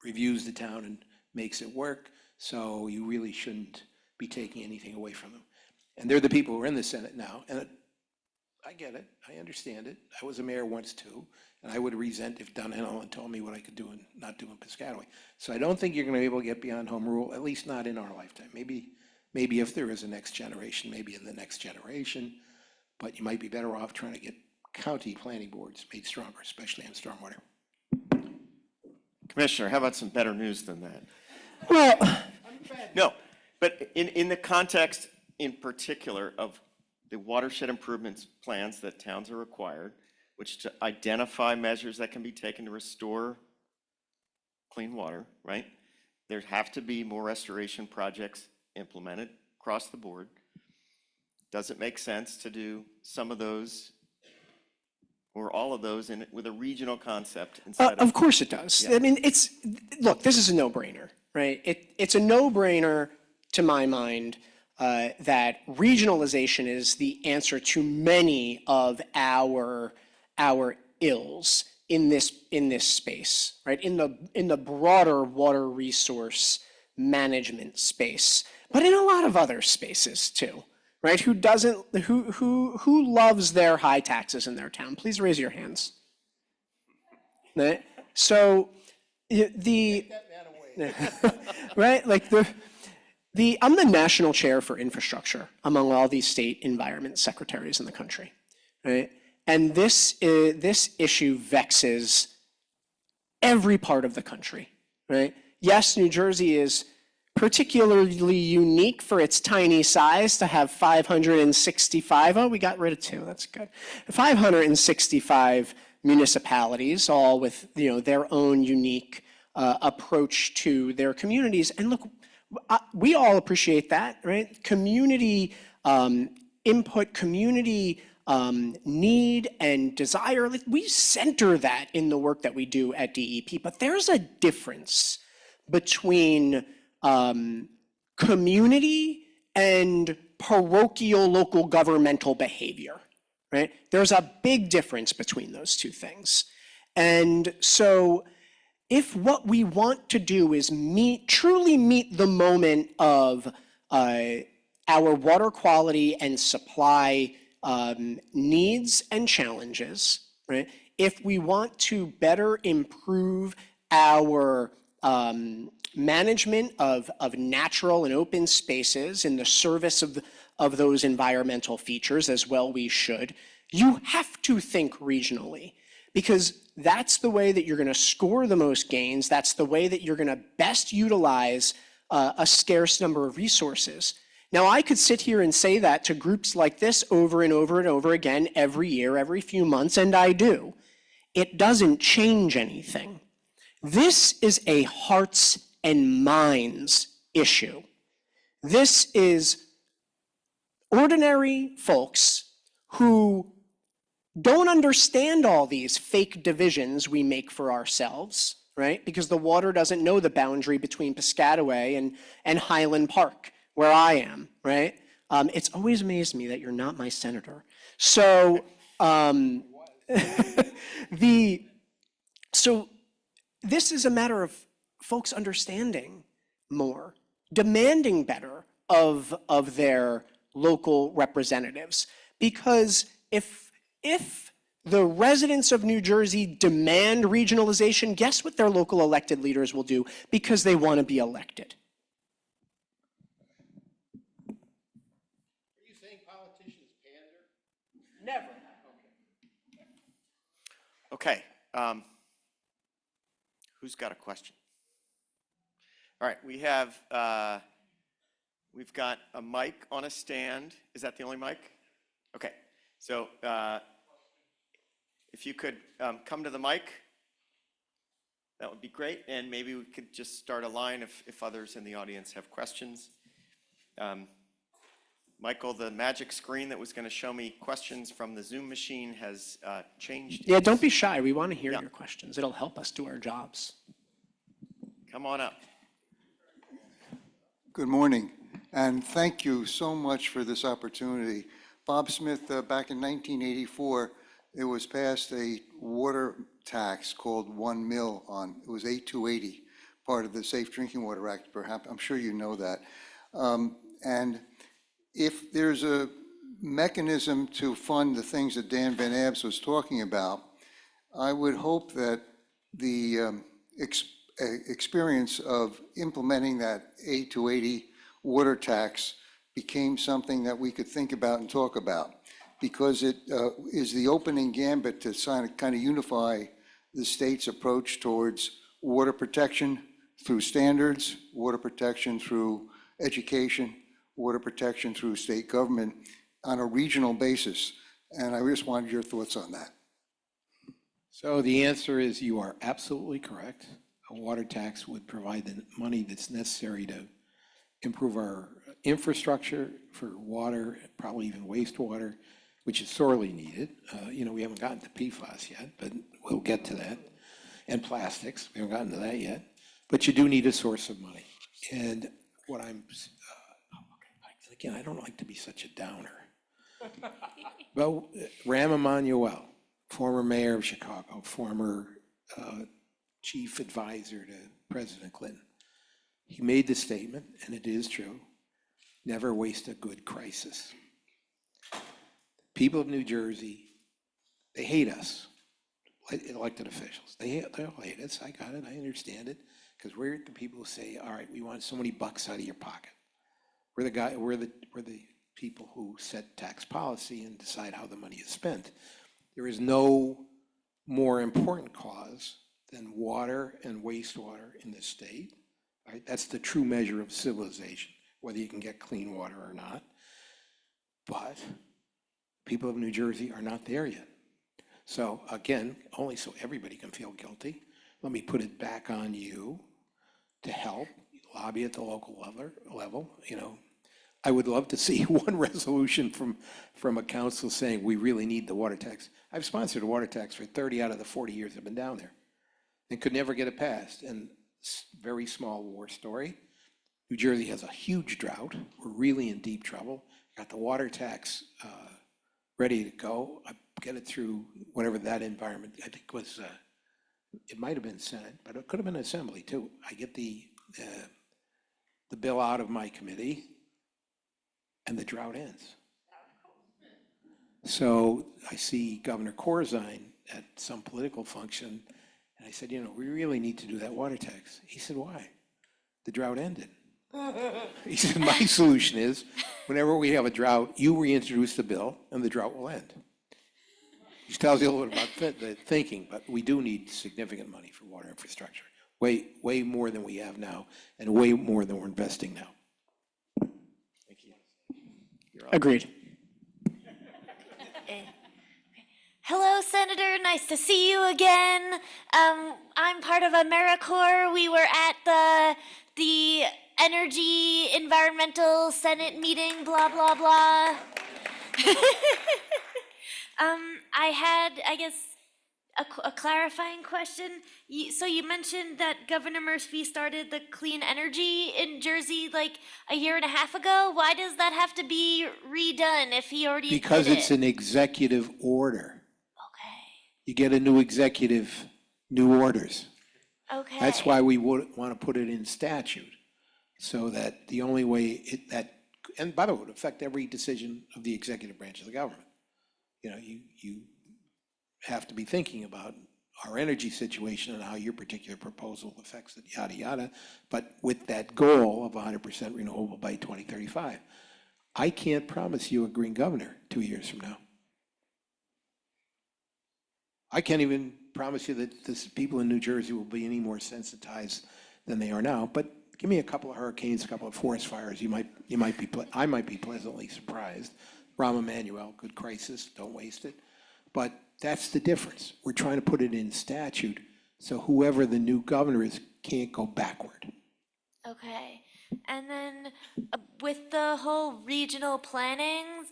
reviews the town and makes it work, so you really shouldn't be taking anything away from them. And they're the people who are in the Senate now, and I get it, I understand it. I was a mayor once too, and I would resent if Dunhill told me what I could do and not do in Piscataway. So I don't think you're gonna be able to get beyond home rule, at least not in our lifetime. Maybe if there is a next generation, maybe in the next generation, but you might be better off trying to get county planning boards made stronger, especially on stormwater. Commissioner, how about some better news than that? Well, No, but in the context in particular of the watershed improvements plans that towns are required, which to identify measures that can be taken to restore clean water, right? There have to be more restoration projects implemented across the board. Does it make sense to do some of those or all of those with a regional concept instead of course it does. I mean, look, this is a no-brainer, right? It's a no-brainer to my mind that regionalization is the answer to many of our ills in this space, right? In the broader water resource management space, but in a lot of other spaces too, right? Who loves their high taxes in their town? Please raise your hands. Right? So right, like I'm the national chair for infrastructure among all these state environment secretaries in the country, right? And this issue vexes every part of the country, right? Yes, New Jersey is particularly unique for its tiny size to have 565, oh, we got rid of 2, that's good. 565 municipalities, all with their own unique approach to their communities. And look, we all appreciate that, right? Community input, community need and desire, we center that in the work that we do at DEP, but there's a difference between community and parochial local governmental behavior, right? There's a big difference between those two things. And so if what we want to do is truly meet the moment of our water quality and supply needs and challenges, right? If we want to better improve our management of natural and open spaces in the service of those environmental features, as well we should, you have to think regionally, because that's the way that you're going to score the most gains. That's the way that you're going to best utilize a scarce number of resources. Now, I could sit here and say that to groups like this over and over and over again every year, every few months, and I do. It doesn't change anything. This is a hearts and minds issue. This is ordinary folks who don't understand all these fake divisions we make for ourselves, right? Because the water doesn't know the boundary between Piscataway and Highland Park, where I am, right? It's always amazed me that you're not my senator. So, so this is a matter of folks understanding more, demanding better of their local representatives. Because if the residents of New Jersey demand regionalization, guess what their local elected leaders will do? Because they want to be elected. Are you saying politicians pander? Never. Okay. Who's got a question? All right, we've got a mic on a stand. Is that the only mic? Okay, so if you could come to the mic, that would be great. And maybe we could just start a line if others in the audience have questions. Michael, the magic screen that was going to show me questions from the Zoom machine has changed. Yeah, don't be shy. We want to hear your questions. It'll help us do our jobs. Come on up. Good morning, and thank you so much for this opportunity. Bob Smith, back in 1984, it was passed a water tax called 1 mil on, it was 8280 part of the Safe Drinking Water Act, perhaps, I'm sure you know that. And if there's a mechanism to fund the things that Dan Van Abs was talking about, I would hope that the experience of implementing that A280 water tax became something that we could think about and talk about, because it is the opening gambit to kind of unify the state's approach towards water protection through standards, water protection through education, water protection through state government on a regional basis. And I just wanted your thoughts on that. So the answer is you are absolutely correct. A water tax would provide the money that's necessary to improve our infrastructure for water, probably even wastewater, which is sorely needed. We haven't gotten to PFAS yet, but we'll get to that. And plastics, we haven't gotten to that yet. But you do need a source of money. And what again, I don't like to be such a downer. But Rahm Emanuel, former mayor of Chicago, former chief advisor to President Clinton, he made the statement, and it is true, never waste a good crisis. People of New Jersey, they hate us, elected officials. They all hate us. I got it. I understand it. Because we're the people who say, all right, we want so many bucks out of your pocket. We're the people who set tax policy and decide how the money is spent. There is no more important cause than water and wastewater in this state. Right? That's the true measure of civilization, whether you can get clean water or not. But people of New Jersey are not there yet. So again, only so everybody can feel guilty, let me put it back on you to help lobby at the local level. I would love to see one resolution from a council saying we really need the water tax. I've sponsored a water tax for 30 out of the 40 years I've been down there and could never get it passed. And very small war story. New Jersey has a huge drought. We're really in deep trouble. Got the water tax ready to go. I get it through whatever that environment, I think was, it might have been Senate, but it could have been Assembly too. I get the bill out of my committee and the drought ends. So I see Governor Corzine at some political function, and I said, we really need to do that water tax. He said, why? The drought ended. He said, my solution is, whenever we have a drought, you reintroduce the bill and the drought will end. Which tells you a little bit about the thinking, but we do need significant money for water infrastructure. Way more than we have now, and way more than we're investing now. Thank you. Agreed. Hello, Senator. Nice to see you again. I'm part of AmeriCorps. We were at the Energy Environmental Senate meeting, blah, blah, blah. I had, I guess, a clarifying question. So you mentioned that Governor Murphy started the clean energy in Jersey like a year and a half ago. Why does that have to be redone if he already Because did it's it? an executive order. Okay. You get a new executive, new orders. Okay. That's why we would want to put it in statute, so that the only way and by the way, it would affect every decision of the executive branch of the government. You have to be thinking about our energy situation and how your particular proposal affects it, yada, yada, but with that goal of 100% renewable by 2035. I can't promise you a green governor 2 years from now. I can't even promise you that the people in New Jersey will be any more sensitized than they are now, but give me a couple of hurricanes, a couple of forest fires, I might be pleasantly surprised. Rahm Emanuel, good crisis, don't waste it. But that's the difference. We're trying to put it in statute, so whoever the new governor is can't go backward. Okay. And then with the whole regional plannings,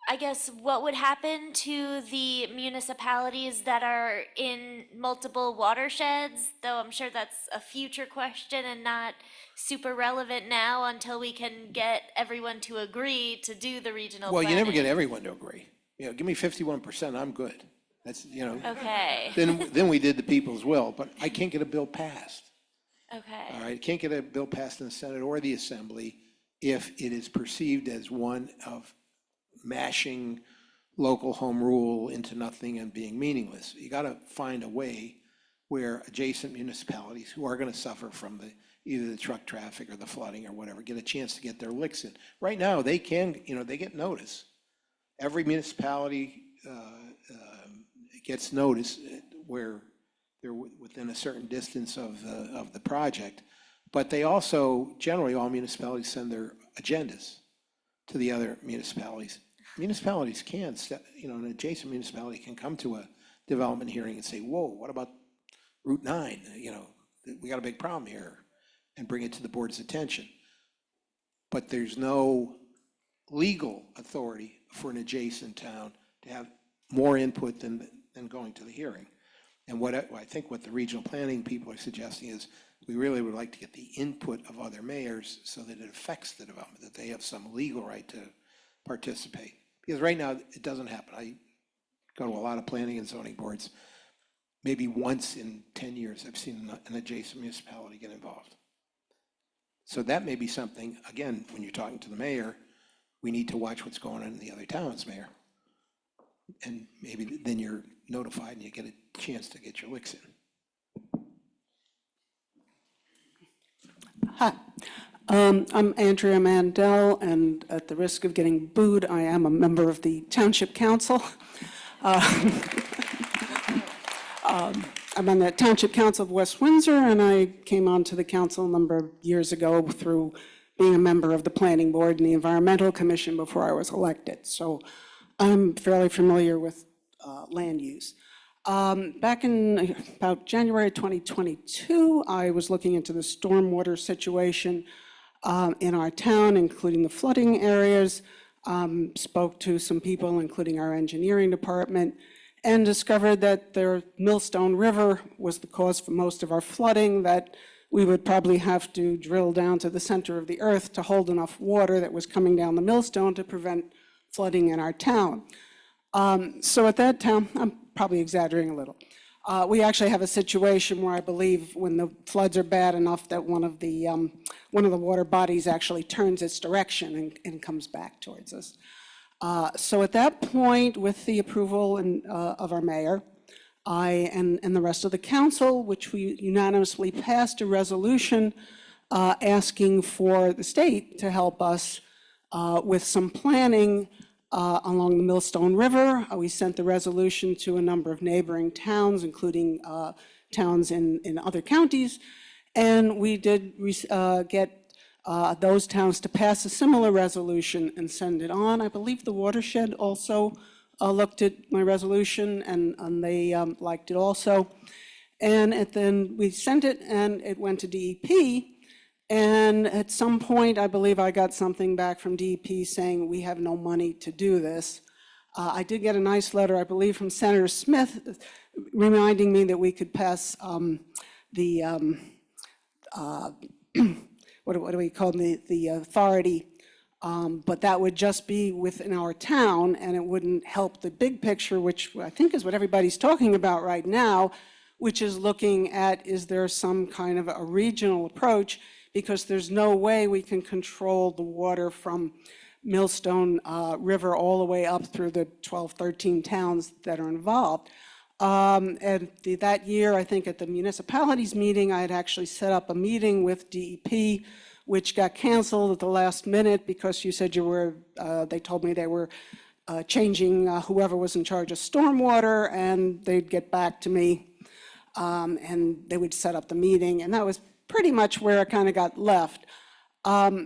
I guess what would happen to the municipalities that are in multiple watersheds? Though I'm sure that's a future question and not super relevant now until we can get everyone to agree to do the regional Well, you never get planning. everyone to agree. Give me 51%, I'm good. That's, Okay. then we did the people's will, but I can't get a bill passed. Okay. All right, can't get a bill passed in the Senate or the Assembly if it is perceived as one of mashing local home rule into nothing and being meaningless. You got to find a way where adjacent municipalities who are going to suffer from either the truck traffic or the flooding or whatever, get a chance to get their licks in. Right now, they can, they get notice. Every municipality gets notice where they're within a certain distance of the project. But they also, generally, all municipalities send their agendas to the other municipalities. Municipalities can, an adjacent municipality can come to a development hearing and say, whoa, what about Route 9? We got a big problem here, and bring it to the board's attention. But there's no legal authority for an adjacent town to have more input than going to the hearing. And what I think what the regional planning people are suggesting is we really would like to get the input of other mayors so that it affects the development, that they have some legal right to participate. Because right now, it doesn't happen. I go to a lot of planning and zoning boards. Maybe once in 10 years, I've seen an adjacent municipality get involved. So that may be something, again, when you're talking to the mayor, we need to watch what's going on in the other towns, mayor. And maybe then you're notified and you get a chance to get your licks in. Hi, I'm Andrea Mandel, and at the risk of getting booed, I am a member of the Township Council. I'm on the Township Council of West Windsor, and I came onto the council a number of years ago through being a member of the Planning Board and the Environmental Commission before I was elected. So I'm fairly familiar with land use. Back in about January 2022, I was looking into the stormwater situation in our town, including the flooding areas, spoke to some people, including our engineering department, and discovered that the Millstone River was the cause for most of our flooding, that we would probably have to drill down to the center of the earth to hold enough water that was coming down the millstone to prevent flooding in our town. So at that time, I'm probably exaggerating a little. We actually have a situation where I believe when the floods are bad enough that one of the water bodies actually turns its direction and comes back towards us. So at that point, with the approval of our mayor, I and the rest of the council, which we unanimously passed a resolution asking for the state to help us with some planning along the Millstone River. We sent the resolution to a number of neighboring towns, including towns in other counties, and we did get those towns to pass a similar resolution and send it on. I believe the watershed also looked at my resolution, and they liked it also. And then we sent it, and it went to DEP. And at some point, I believe I got something back from DEP saying we have no money to do this. I did get a nice letter, I believe, from Senator Smith reminding me that we could pass what do we call the authority, but that would just be within our town, and it wouldn't help the big picture, which I think is what everybody's talking about right now, which is looking at, is there some kind of a regional approach, because there's no way we can control the water from Millstone River all the way up through the 12, 13 towns that are involved. And that year, I think at the municipalities meeting, I had actually set up a meeting with DEP, which got canceled at the last minute because you said you were, they told me they were changing whoever was in charge of stormwater, and they'd get back to me and they would set up the meeting. And that was pretty much where it kind of got left.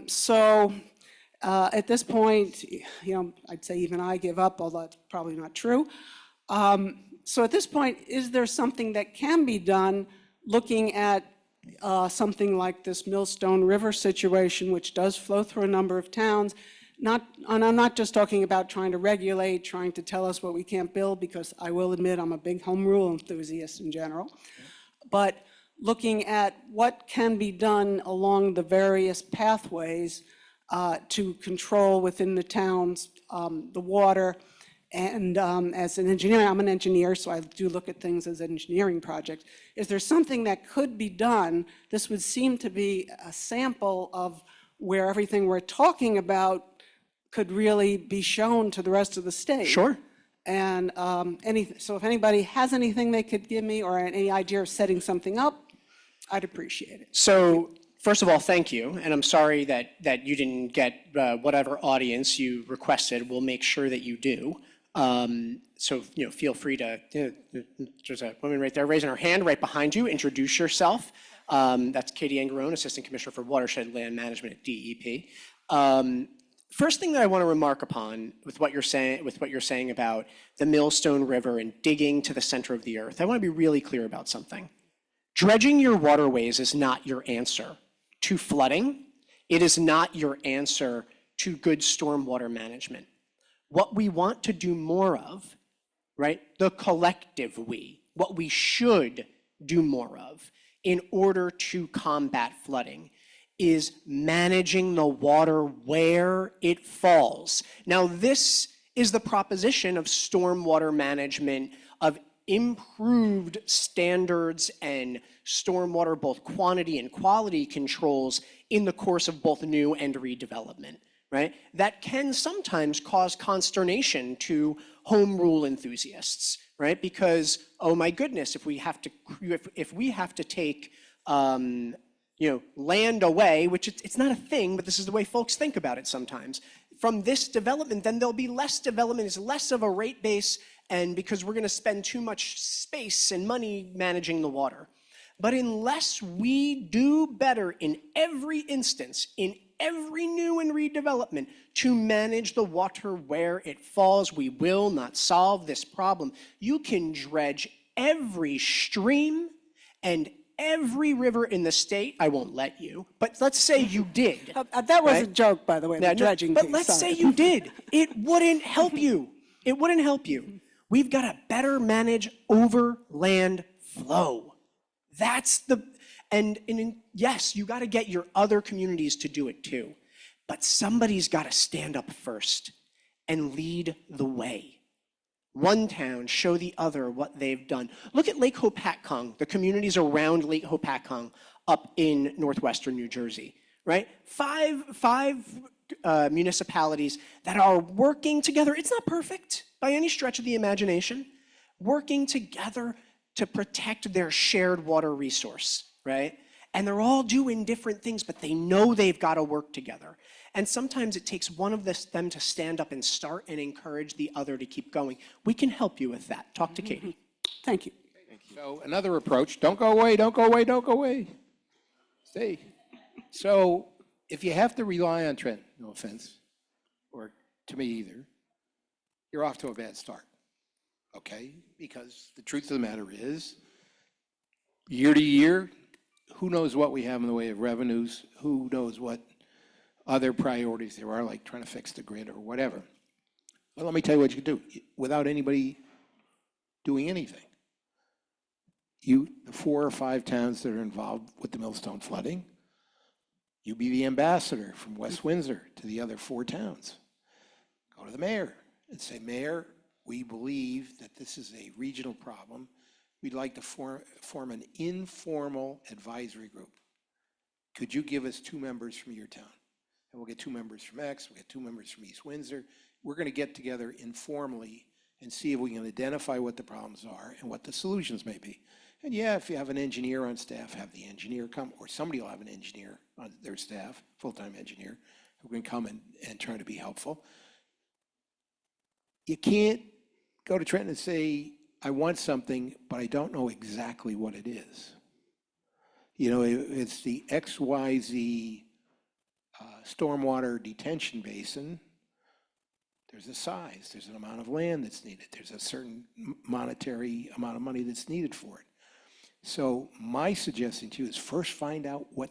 So at this point, I'd say even I give up, although that's probably not true. So at this point, is there something that can be done looking at something like this Millstone River situation, which does flow through a number of towns? And I'm not just talking about trying to regulate, trying to tell us what we can't build, because I will admit I'm a big home rule enthusiast in general, but looking at what can be done along the various pathways to control within the towns the water, And as an engineer, I'm an engineer, so I do look at things as engineering projects. Is there something that could be done? This would seem to be a sample of where everything we're talking about could really be shown to the rest of the state. Sure. And so if anybody has anything they could give me or any idea of setting something up, I'd appreciate it. So first of all, thank you, and I'm sorry that you didn't get whatever audience you requested. We'll make sure that you do. So feel free to. There's a woman right there raising her hand right behind you. Introduce yourself. That's Katie Angarone, Assistant Commissioner for Watershed Land Management at DEP. First thing that I want to remark upon with what you're saying about the Millstone River and digging to the center of the earth, I want to be really clear about something. Dredging your waterways is not your answer to flooding. It is not your answer to good stormwater management. What we want to do more of, right, the collective we, what we should do more of in order to combat flooding is managing the water where it falls. Now, this is the proposition of stormwater management, of improved standards and stormwater, both quantity and quality controls in the course of both new and redevelopment, right? That can sometimes cause consternation to home rule enthusiasts, right? Because, oh my goodness, if we have to take land away, which it's not a thing, but this is the way folks think about it sometimes, from this development, then there'll be less development, it's less of a rate base, and because we're gonna spend too much space and money managing the water. But unless we do better in every instance, in every new and redevelopment, to manage the water where it falls, we will not solve this problem. You can dredge every stream and every river in the state. I won't let you, but let's say you did. That was a joke, by the way, the dredging But piece, let's sorry. say you did. It wouldn't help you. It wouldn't help you. We've got to better manage overland flow. That's and yes, you got to get your other communities to do it too. But somebody's got to stand up first and lead the way. One town show the other what they've done. Look at Lake Hopatcong, the communities around Lake Hopatcong up in northwestern New Jersey, right? Five municipalities that are working together. It's not perfect by any stretch of the imagination, working together to protect their shared water resource, right? And they're all doing different things, but they know they've got to work together. And sometimes it takes one of them to stand up and start and encourage the other to keep going. We can help you with that. Talk to Katie. Thank you. So another approach, don't go away, don't go away, don't go away. Stay. So if you have to rely on Trent, no offense, or to me either, you're off to a bad start, okay? Because the truth of the matter is, year to year, who knows what we have in the way of revenues, who knows what other priorities there are, like trying to fix the grid or whatever. But let me tell you what you can do without anybody doing anything. The 4 or 5 towns that are involved with the Millstone flooding, you be the ambassador from West Windsor to the other 4 towns. Go to the mayor and say, Mayor, we believe that this is a regional problem. We'd like to form an informal advisory group. Could you give us 2 members from your town? And we'll get 2 members from X, we'll get 2 members from East Windsor. We're going to get together informally and see if we can identify what the problems are and what the solutions may be. And yeah, if you have an engineer on staff, have the engineer come, or somebody will have an engineer on their staff, full-time engineer, who can come and try to be helpful. You can't go to Trenton and say, I want something, but I don't know exactly what it is. You know, it's the XYZ stormwater detention basin. There's a size, there's an amount of land that's needed, there's a certain monetary amount of money that's needed for it. So my suggestion to you is first find out what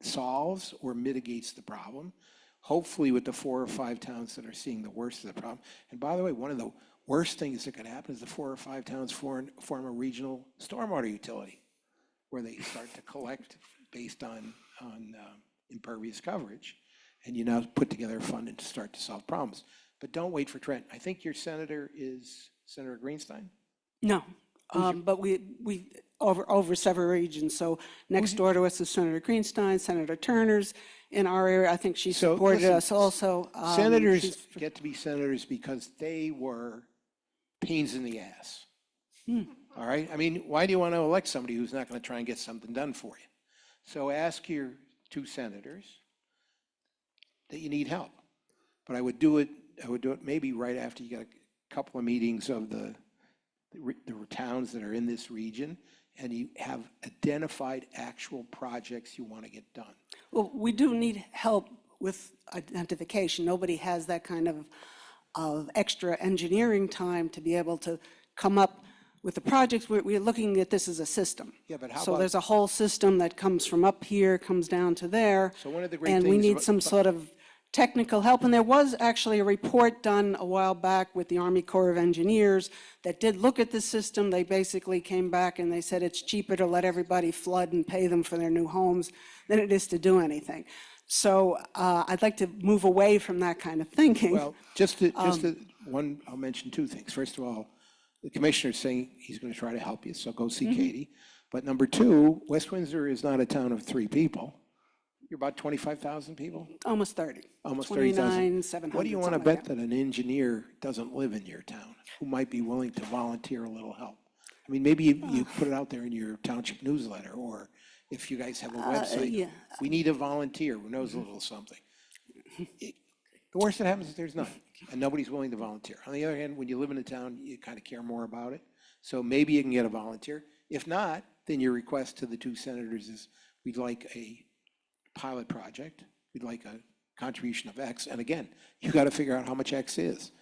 solves or mitigates the problem, hopefully with the 4 or 5 towns that are seeing the worst of the problem. And by the way, one of the worst things that could happen is the 4 or 5 towns form a regional stormwater utility, where they start to collect based on impervious coverage, and you now put together a fund to start to solve problems. but don't wait for Trent. I think your senator is Senator Greenstein? No, but we over several regions. So next door to us is Senator Greenstein, Senator Turner's in our area. I think she So, supported listen, us also. Senators She's- get to be senators because they were pains in the ass. All right? I mean, why do you want to elect somebody who's not going to try and get something done for you? So ask your 2 senators that you need help. But I would do it maybe right after you get a couple of meetings of the towns that are in this region, and you have identified actual projects you want to get done. Well, we do need help with identification. Nobody has that kind of extra engineering time to be able to come up with the projects. We're looking at this as a system. Yeah, but how So about- there's a whole system that comes from up here, comes down to there. So one of the great And we things need about- some sort of technical help. And there was actually a report done a while back with the Army Corps of Engineers that did look at the system. They basically came back and they said it's cheaper to let everybody flood and pay them for their new homes than it is to do anything. So I'd like to move away from that kind of thinking. Well, I'll mention 2 things. First of all, the commissioner's saying he's going to try to help you, so go see Katie. But number 2, West Windsor is not a town of 3 people. You're about 25,000 people? Almost 30. Almost 30,000. 29,700. What do you want to something like bet that an engineer doesn't live in your town who might be willing to volunteer a little help? I mean, maybe you put it out there in your township newsletter, or if you guys have a website. yeah. We need a volunteer who knows a little something. The worst that happens is there's none, and nobody's willing to volunteer. On the other hand, when you live in a town, you kind of care more about it. So maybe you can get a volunteer. If not, then your request to the 2 senators is, we'd like a pilot project. We'd like a contribution of X. And again, you got to figure out how much X is,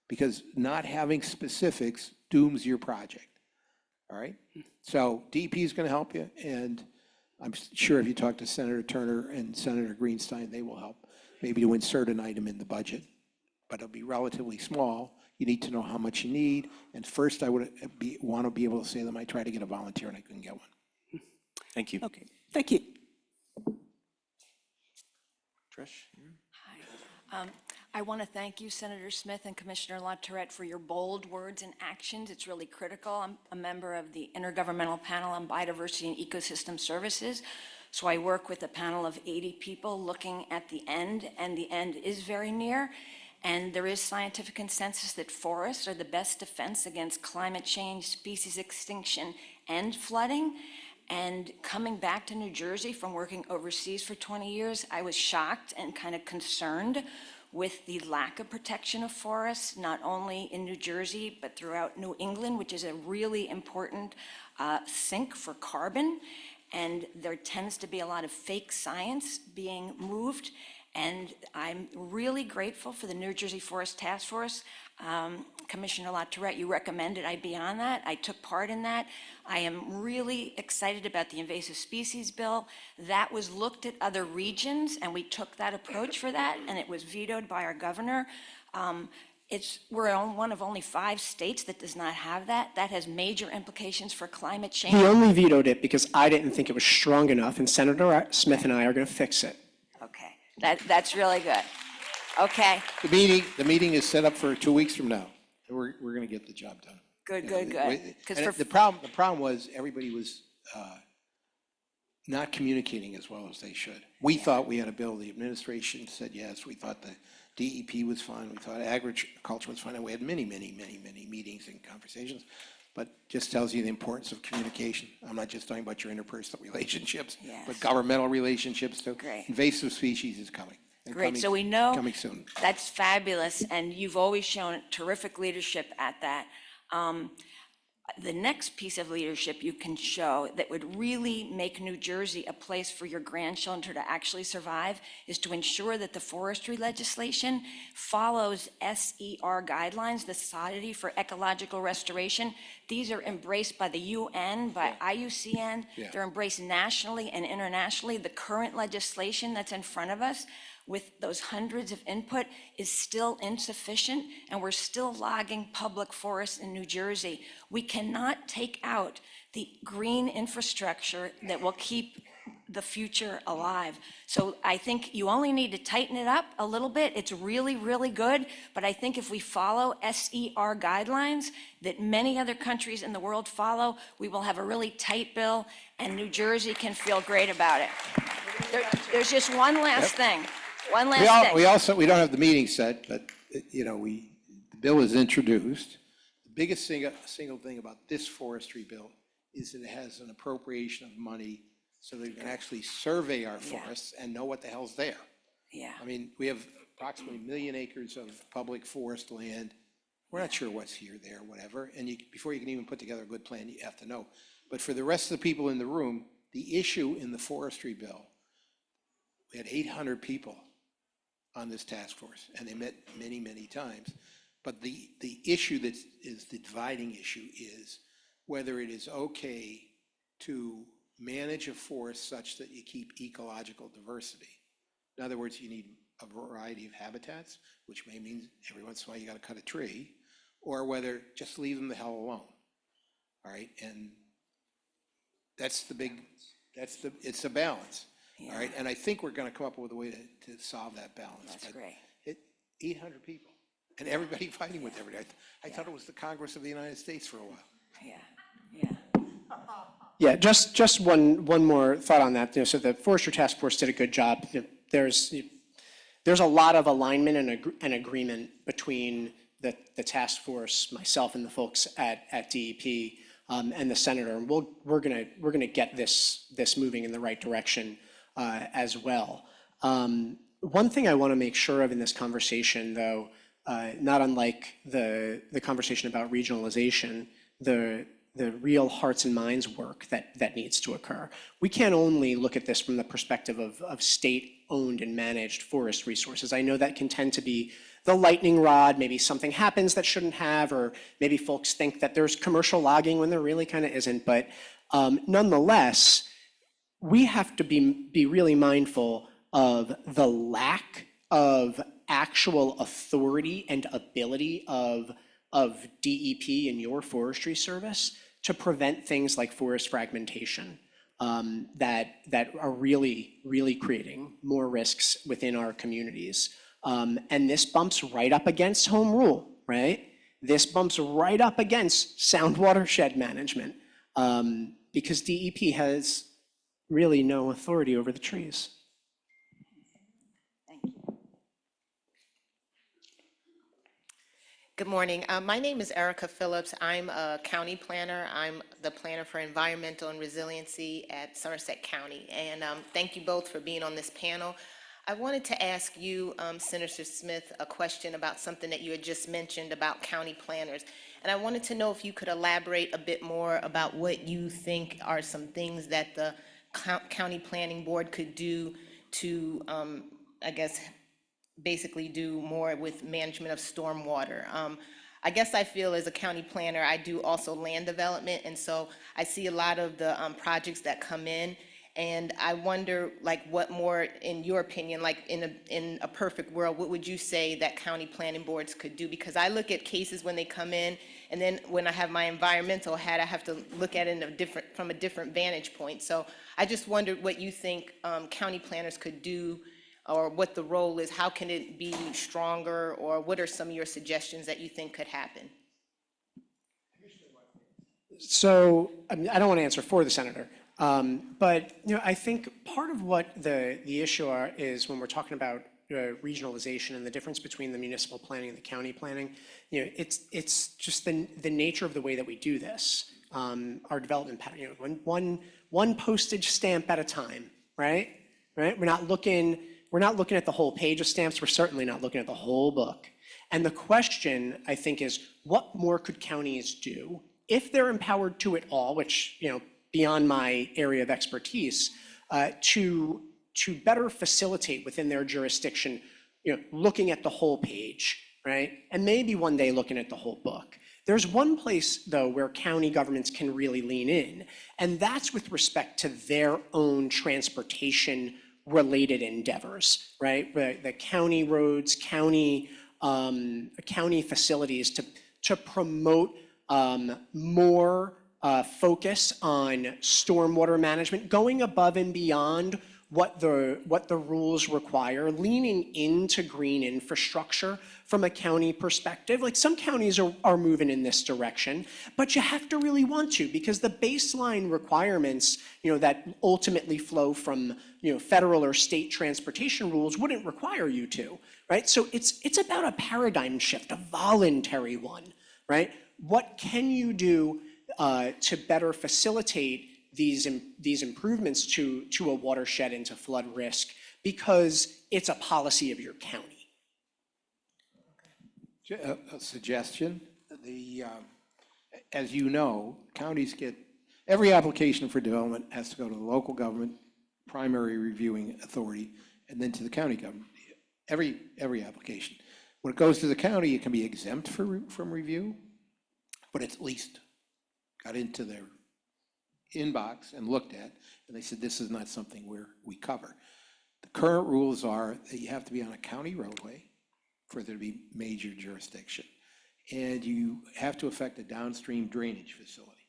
because not having specifics dooms your project. All right? So DEP is going to help you, and I'm sure if you talk to Senator Turner and Senator Greenstein, they will help maybe to insert an item in the budget, but it'll be relatively small. You need to know how much you need. And first, I would want to be able to say to them, I tried to get a volunteer and I couldn't get one. Thank you. Okay, thank you. Trish? I want to thank you, Senator Smith and Commissioner LaTourette, for your bold words and actions. It's really critical. I'm a member of the Intergovernmental Panel on Biodiversity and Ecosystem Services. So I work with a panel of 80 people looking at the end, and the end is very near. And there is scientific consensus that forests are the best defense against climate change, species extinction, and flooding. And coming back to New Jersey from working overseas for 20 years, I was shocked and kind of concerned with the lack of protection of forests, not only in New Jersey, but throughout New England, which is a really important sink for carbon. And there tends to be a lot of fake science being moved. And I'm really grateful for the New Jersey Forest Task Force. Commissioner LaTourette, you recommended I be on that. I took part in that. I am really excited about the invasive species bill. That was looked at other regions, and we took that approach for that, and it was vetoed by our governor. We're one of only 5 states that does not have that. That has major implications for climate change. He only vetoed it because I didn't think it was strong enough, and Senator Smith and I are going to fix it. Okay, that's really good. Okay, The meeting is set up for 2 weeks from now. And we're going to get the job done. good. And 'Cause the problem was everybody was not communicating as well as they should. We thought we had a bill. The administration said yes. We thought the DEP was fine. We thought agriculture was fine. And we had many meetings and conversations. But just tells you the importance of communication. I'm not just talking about your interpersonal relationships, Yes. but governmental relationships too. Great. Invasive species is coming. and Great, coming- so we know. Coming soon. That's fabulous, and you've always shown terrific leadership at that. The next piece of leadership you can show that would really make New Jersey a place for your grandchildren to actually survive is to ensure that the forestry legislation follows SER guidelines, the Society for Ecological Restoration. These are embraced by the UN, by IUCN. Yeah. They're embraced nationally and internationally. The current legislation that's in front of us with those hundreds of input is still insufficient, and we're still logging public forests in New Jersey. We cannot take out the green infrastructure that will keep the future alive. So I think you only need to tighten it up a little bit. It's really, really good. But I think if we follow SER guidelines that many other countries in the world follow, we will have a really tight bill, and New Jersey can feel great about it. There's just one last thing. One last thing. We don't have the meeting set, but, you know, the bill is introduced. The biggest single thing about this forestry bill is that it has an appropriation of money so that we can actually survey our forests and know what the hell's there. Yeah. I mean, we have approximately 1 million acres of public forest land. We're not sure what's here, there, whatever, and before you can even put together a good plan, you have to know. But for the rest of the people in the room, the issue in the forestry bill, we had 800 people on this task force, and they met many, many times. But the issue that is the dividing issue is whether it is okay to manage a forest such that you keep ecological diversity. In other words, you need a variety of habitats, which may mean every once in a while you got to cut a tree, or whether just leave them the hell alone. All right, and it's a balance. All right, and I think we're going to come up with a way to solve that balance. That's great. 800 people, and everybody fighting with everybody. I thought it was the Congress of the United States for a while. Yeah, yeah. Yeah, just one more thought on that. So the Forestry Task Force did a good job. There's a lot of alignment and agreement between the task force, myself, and the folks at DEP and the senator. And we're gonna get this moving in the right direction as well. One thing I want to make sure of in this conversation, though, not unlike the conversation about regionalization, the real hearts and minds work that needs to occur. We can't only look at this from the perspective of state-owned and managed forest resources. I know that can tend to be the lightning rod. Maybe something happens that shouldn't have, or maybe folks think that there's commercial logging when there really kind of isn't. But nonetheless, we have to be really mindful of the lack of actual authority and ability of DEP and your forestry service to prevent things like forest fragmentation that are really creating more risks within our communities. And this bumps right up against home rule, right? This bumps right up against sound watershed management because DEP has really no authority over the trees. Good morning. My name is Erica Phillips. I'm a county planner. I'm the planner for environmental and resiliency at Somerset County. And thank you both for being on this panel. I wanted to ask you, Senator Smith, a question about something that you had just mentioned about county planners. And I wanted to know if you could elaborate a bit more about what you think are some things that the county planning board could do to, I guess, basically do more with management of stormwater. I guess I feel as a county planner, I do also land development, and so I see a lot of the projects that come in, and I wonder, like, what more, in your opinion, like in a perfect world, what would you say that county planning boards could do? Because I look at cases when they come in, and then when I have my environmental hat, I have to look at it from a different vantage point. So I just wondered what you think county planners could do, or what the role is, how can it be stronger, or what are some of your suggestions that you think could happen? So I don't want to answer for the senator, but I think part of what the issue is when we're talking about regionalization and the difference between the municipal planning and the county planning, it's just the nature of the way that we do this. Our development pattern, one postage stamp at a time, right? We're not looking at the whole page of stamps. We're certainly not looking at the whole book. And the question, I think, is what more could counties do if they're empowered to it all, which, beyond my area of expertise, to better facilitate within their jurisdiction, looking at the whole page, right? And maybe one day looking at the whole book. There's one place, though, where county governments can really lean in, and that's with respect to their own transportation related endeavors, right? The county roads, county facilities to promote more focus on stormwater management, going above and beyond what the rules require, leaning into green infrastructure from a county perspective. Like some counties are moving in this direction, but you have to really want to, because the baseline requirements, that ultimately flow from, federal or state transportation rules wouldn't require you to, right? So it's about a paradigm shift, a voluntary one, right? What can you do to better facilitate these improvements to a watershed and to flood risk, because it's a policy of your county? A suggestion, as you know, counties get, every application for development has to go to the local government, primary reviewing authority, and then to the county government. Every application. When it goes to the county, it can be exempt from review, but it's at least got into their inbox and looked at, and they said, this is not something we cover. The current rules are that you have to be on a county roadway for there to be major jurisdiction, and you have to affect a downstream drainage facility.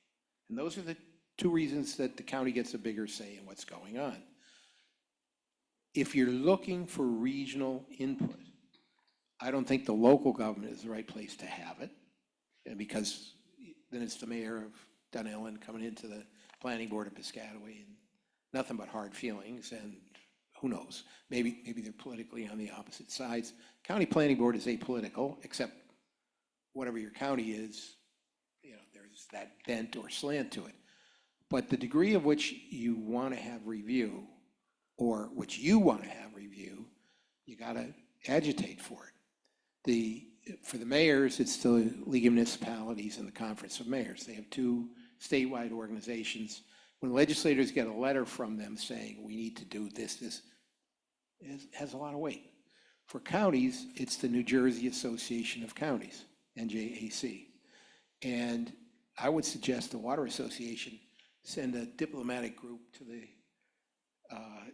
And those are the two reasons that the county gets a bigger say in what's going on. If you're looking for regional input, I don't think the local government is the right place to have it, and because then it's the mayor of Dunellen coming into the planning board of Piscataway and nothing but hard feelings, and who knows, maybe they're politically on the opposite sides. County planning board is apolitical, except whatever your county is, there's that bent or slant to it. But the degree of which you want to have review, or which you want to have review, you got to agitate for it. For the mayors, it's the League of Municipalities and the Conference of Mayors. They have two statewide organizations. When legislators get a letter from them saying, we need to do this, it has a lot of weight. For counties, it's the New Jersey Association of Counties, NJDEP. And I would suggest the Water Association send a diplomatic group to the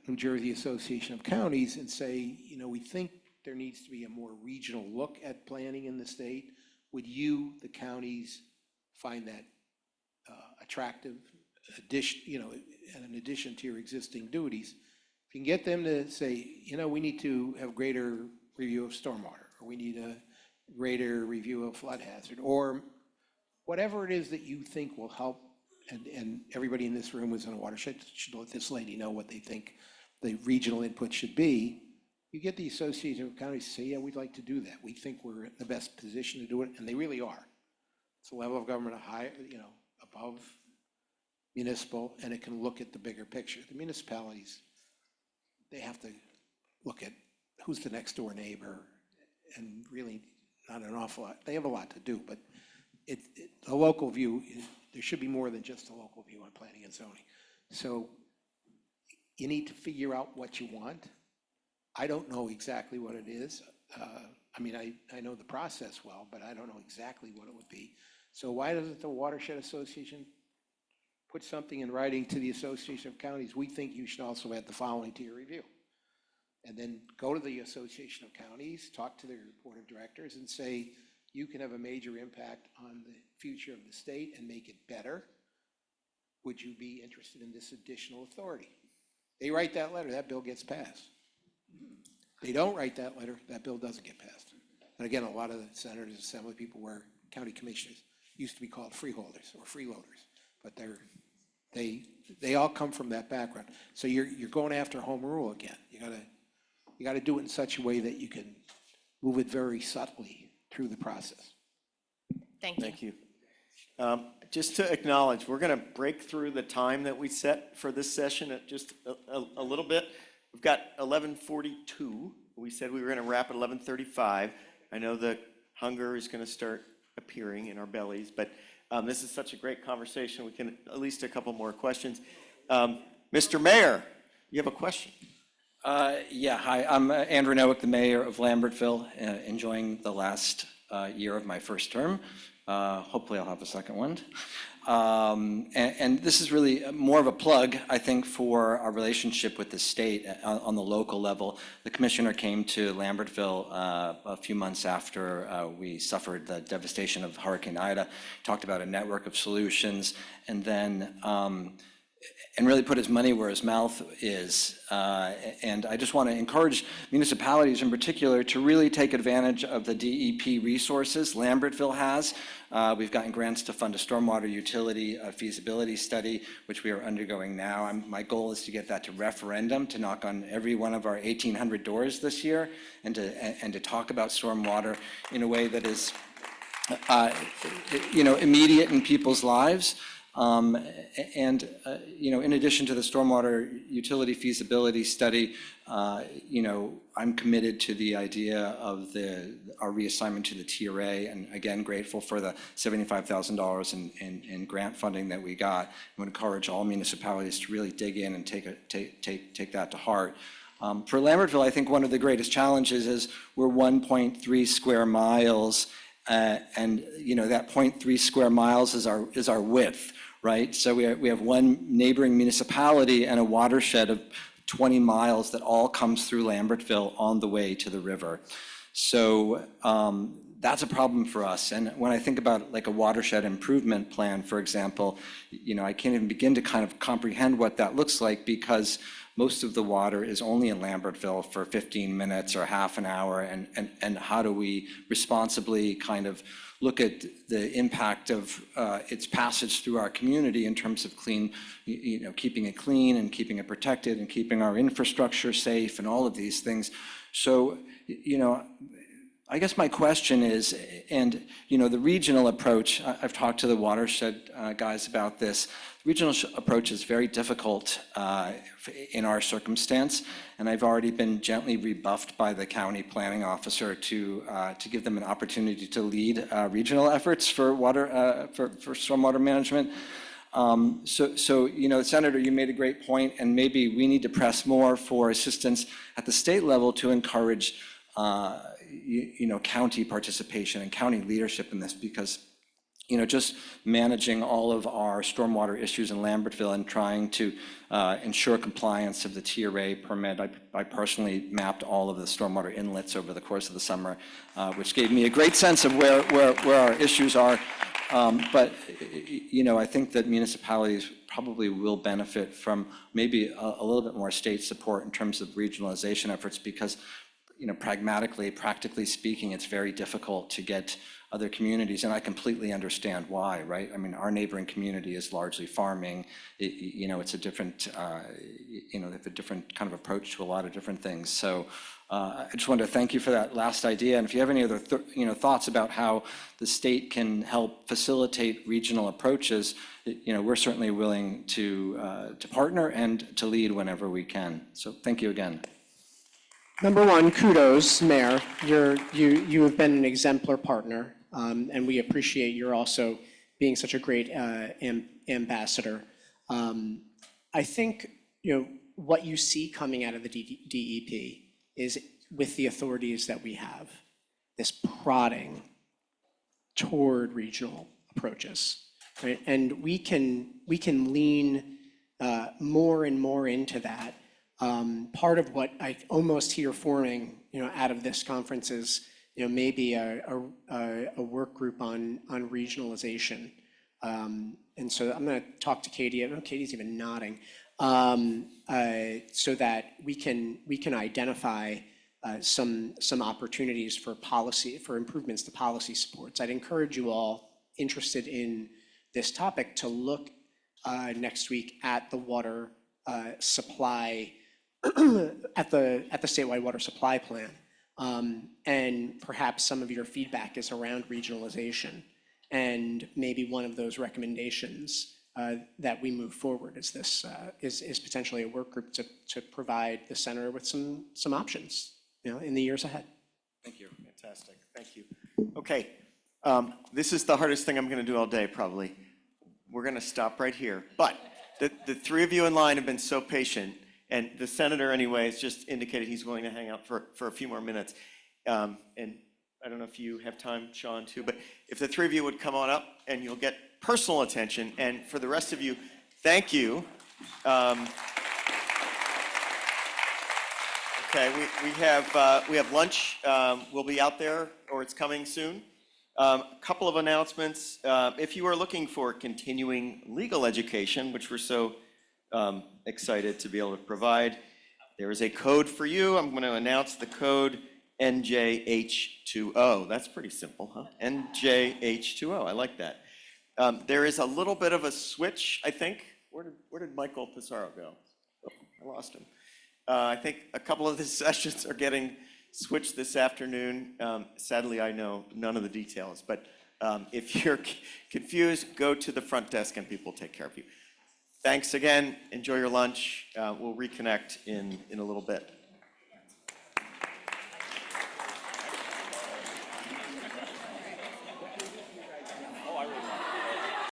New Jersey Association of Counties and say, we think there needs to be a more regional look at planning in the state. Would you, the counties, find that attractive addition, in addition to your existing duties? If you can get them to say, we need to have greater review of stormwater, or we need a greater review of flood hazard, or whatever it is that you think will help, and everybody in this room who's in a watershed should let this lady know what they think the regional input should be. You get the Association of Counties to say, yeah, we'd like to do that. We think we're in the best position to do it, and they really are. It's a level of government high, above municipal, and it can look at the bigger picture. The municipalities, they have to look at who's the next door neighbor, and really not an awful lot. They have a lot to do, but the local view, there should be more than just a local view on planning and zoning. So you need to figure out what you want. I don't know exactly what it is. I know the process well, but I don't know exactly what it would be. So why doesn't the Watershed Association put something in writing to the Association of Counties? We think you should also add the following to your review. And then go to the Association of Counties, talk to their board of directors and say, you can have a major impact on the future of the state and make it better. Would you be interested in this additional authority? They write that letter, that bill gets passed. They don't write that letter, that bill doesn't get passed. And again, a lot of the senators, assembly people were county commissioners, used to be called freeholders or freeloaders, but they all come from that background. So you're going after home rule again. You gotta do it in such a way that you can move it very subtly through the process. Thank you. Thank you. Just to acknowledge, we're going to break through the time that we set for this session at just a little bit. We've got 11:42. We said we were going to wrap at 11:35. I know the hunger is going to start appearing in our bellies, but this is such a great conversation. We can at least a couple more questions. Mr. Mayor, you have a question? Yeah, hi, I'm Andrew Nowick, the mayor of Lambertville, enjoying the last year of my first term. Hopefully I'll have a second one. And this is really more of a plug, I think, for our relationship with the state on the local level. The commissioner came to Lambertville a few months after we suffered the devastation of Hurricane Ida, talked about a network of solutions, and then and really put his money where his mouth is. And I just want to encourage municipalities in particular to really take advantage of the DEP resources Lambertville has. We've gotten grants to fund a stormwater utility feasibility study, which we are undergoing now. My goal is to get that to referendum, to knock on every one of our 1,800 doors this year, and to talk about stormwater in a way that is, immediate in people's lives. In addition to the stormwater utility feasibility study, I'm committed to the idea of our reassignment to the TRA, and again, grateful for the $75,000 in grant funding that we got. I would encourage all municipalities to really dig in and take that to heart. For Lambertville, I think one of the greatest challenges is we're 1.3 square miles, and that 0.3 square miles is our width, right? So we have one neighboring municipality and a watershed of 20 miles that all comes through Lambertville on the way to the river. So that's a problem for us. And when I think about like a watershed improvement plan, for example, I can't even begin to kind of comprehend what that looks like, because most of the water is only in Lambertville for 15 minutes or half an hour. And how do we responsibly kind of look at the impact of its passage through our community in terms of clean, keeping it clean and keeping it protected and keeping our infrastructure safe and all of these things. So, I guess my question is, and the regional approach, I've talked to the watershed guys about this. The regional approach is very difficult in our circumstance, and I've already been gently rebuffed by the county planning officer to give them an opportunity to lead regional efforts for stormwater management. Senator, you made a great point, and maybe we need to press more for assistance at the state level to encourage county participation and county leadership in this, because just managing all of our stormwater issues in Lambertville and trying to ensure compliance of the TRA permit. I personally mapped all of the stormwater inlets over the course of the summer, which gave me a great sense of where our issues are. But I think that municipalities probably will benefit from maybe a little bit more state support in terms of regionalization efforts, because practically speaking, it's very difficult to get other communities, and I completely understand why, right? I mean, our neighboring community is largely farming. It's a different, they have a different kind of approach to a lot of different things. So I just wanted to thank you for that last idea. And if you have any other, thoughts about how the state can help facilitate regional approaches, we're certainly willing to partner and to lead whenever we can. So thank you again. Number one, kudos, Mayor. You have been an exemplar partner, and we appreciate your also being such a great ambassador. I think what you see coming out of the DEP is, with the authorities that we have, this prodding toward regional approaches, right? And we can lean more and more into that. Part of what I almost hear forming, out of this conference is, maybe a work group on regionalization. And so I'm going to talk to Katie. I know Katie's even nodding, so that we can identify some opportunities for policy, for improvements to policy supports. I'd encourage you all interested in this topic to look next week at the water supply. at the statewide water supply plan, and perhaps some of your feedback is around regionalization, and maybe one of those recommendations that we move forward is this is potentially a work group to provide the center with some options, in the years ahead. Thank you. Fantastic. Thank you. Okay, this is the hardest thing I'm going to do all day, probably. We're going to stop right here, but the three of you in line have been so patient. And the senator, anyway, has just indicated he's willing to hang out for a few more minutes. And I don't know if you have time, Shawn, too, but if the three of you would come on up and you'll get personal attention. And for the rest of you, thank you. Okay, we have lunch. We'll be out there, or it's coming soon. A couple of announcements. If you are looking for continuing legal education, which we're so excited to be able to provide, there is a code for you. I'm going to announce the code NJH20. That's pretty simple, huh? NJH20. I like that. There is a little bit of a switch, I think. Where did Michael Pissarro go? Oh, I lost him. I think a couple of the sessions are getting switched this afternoon. Sadly, I know none of the details, but if you're confused, go to the front desk and people will take care of you. Thanks again. Enjoy your lunch. We'll reconnect in a little bit.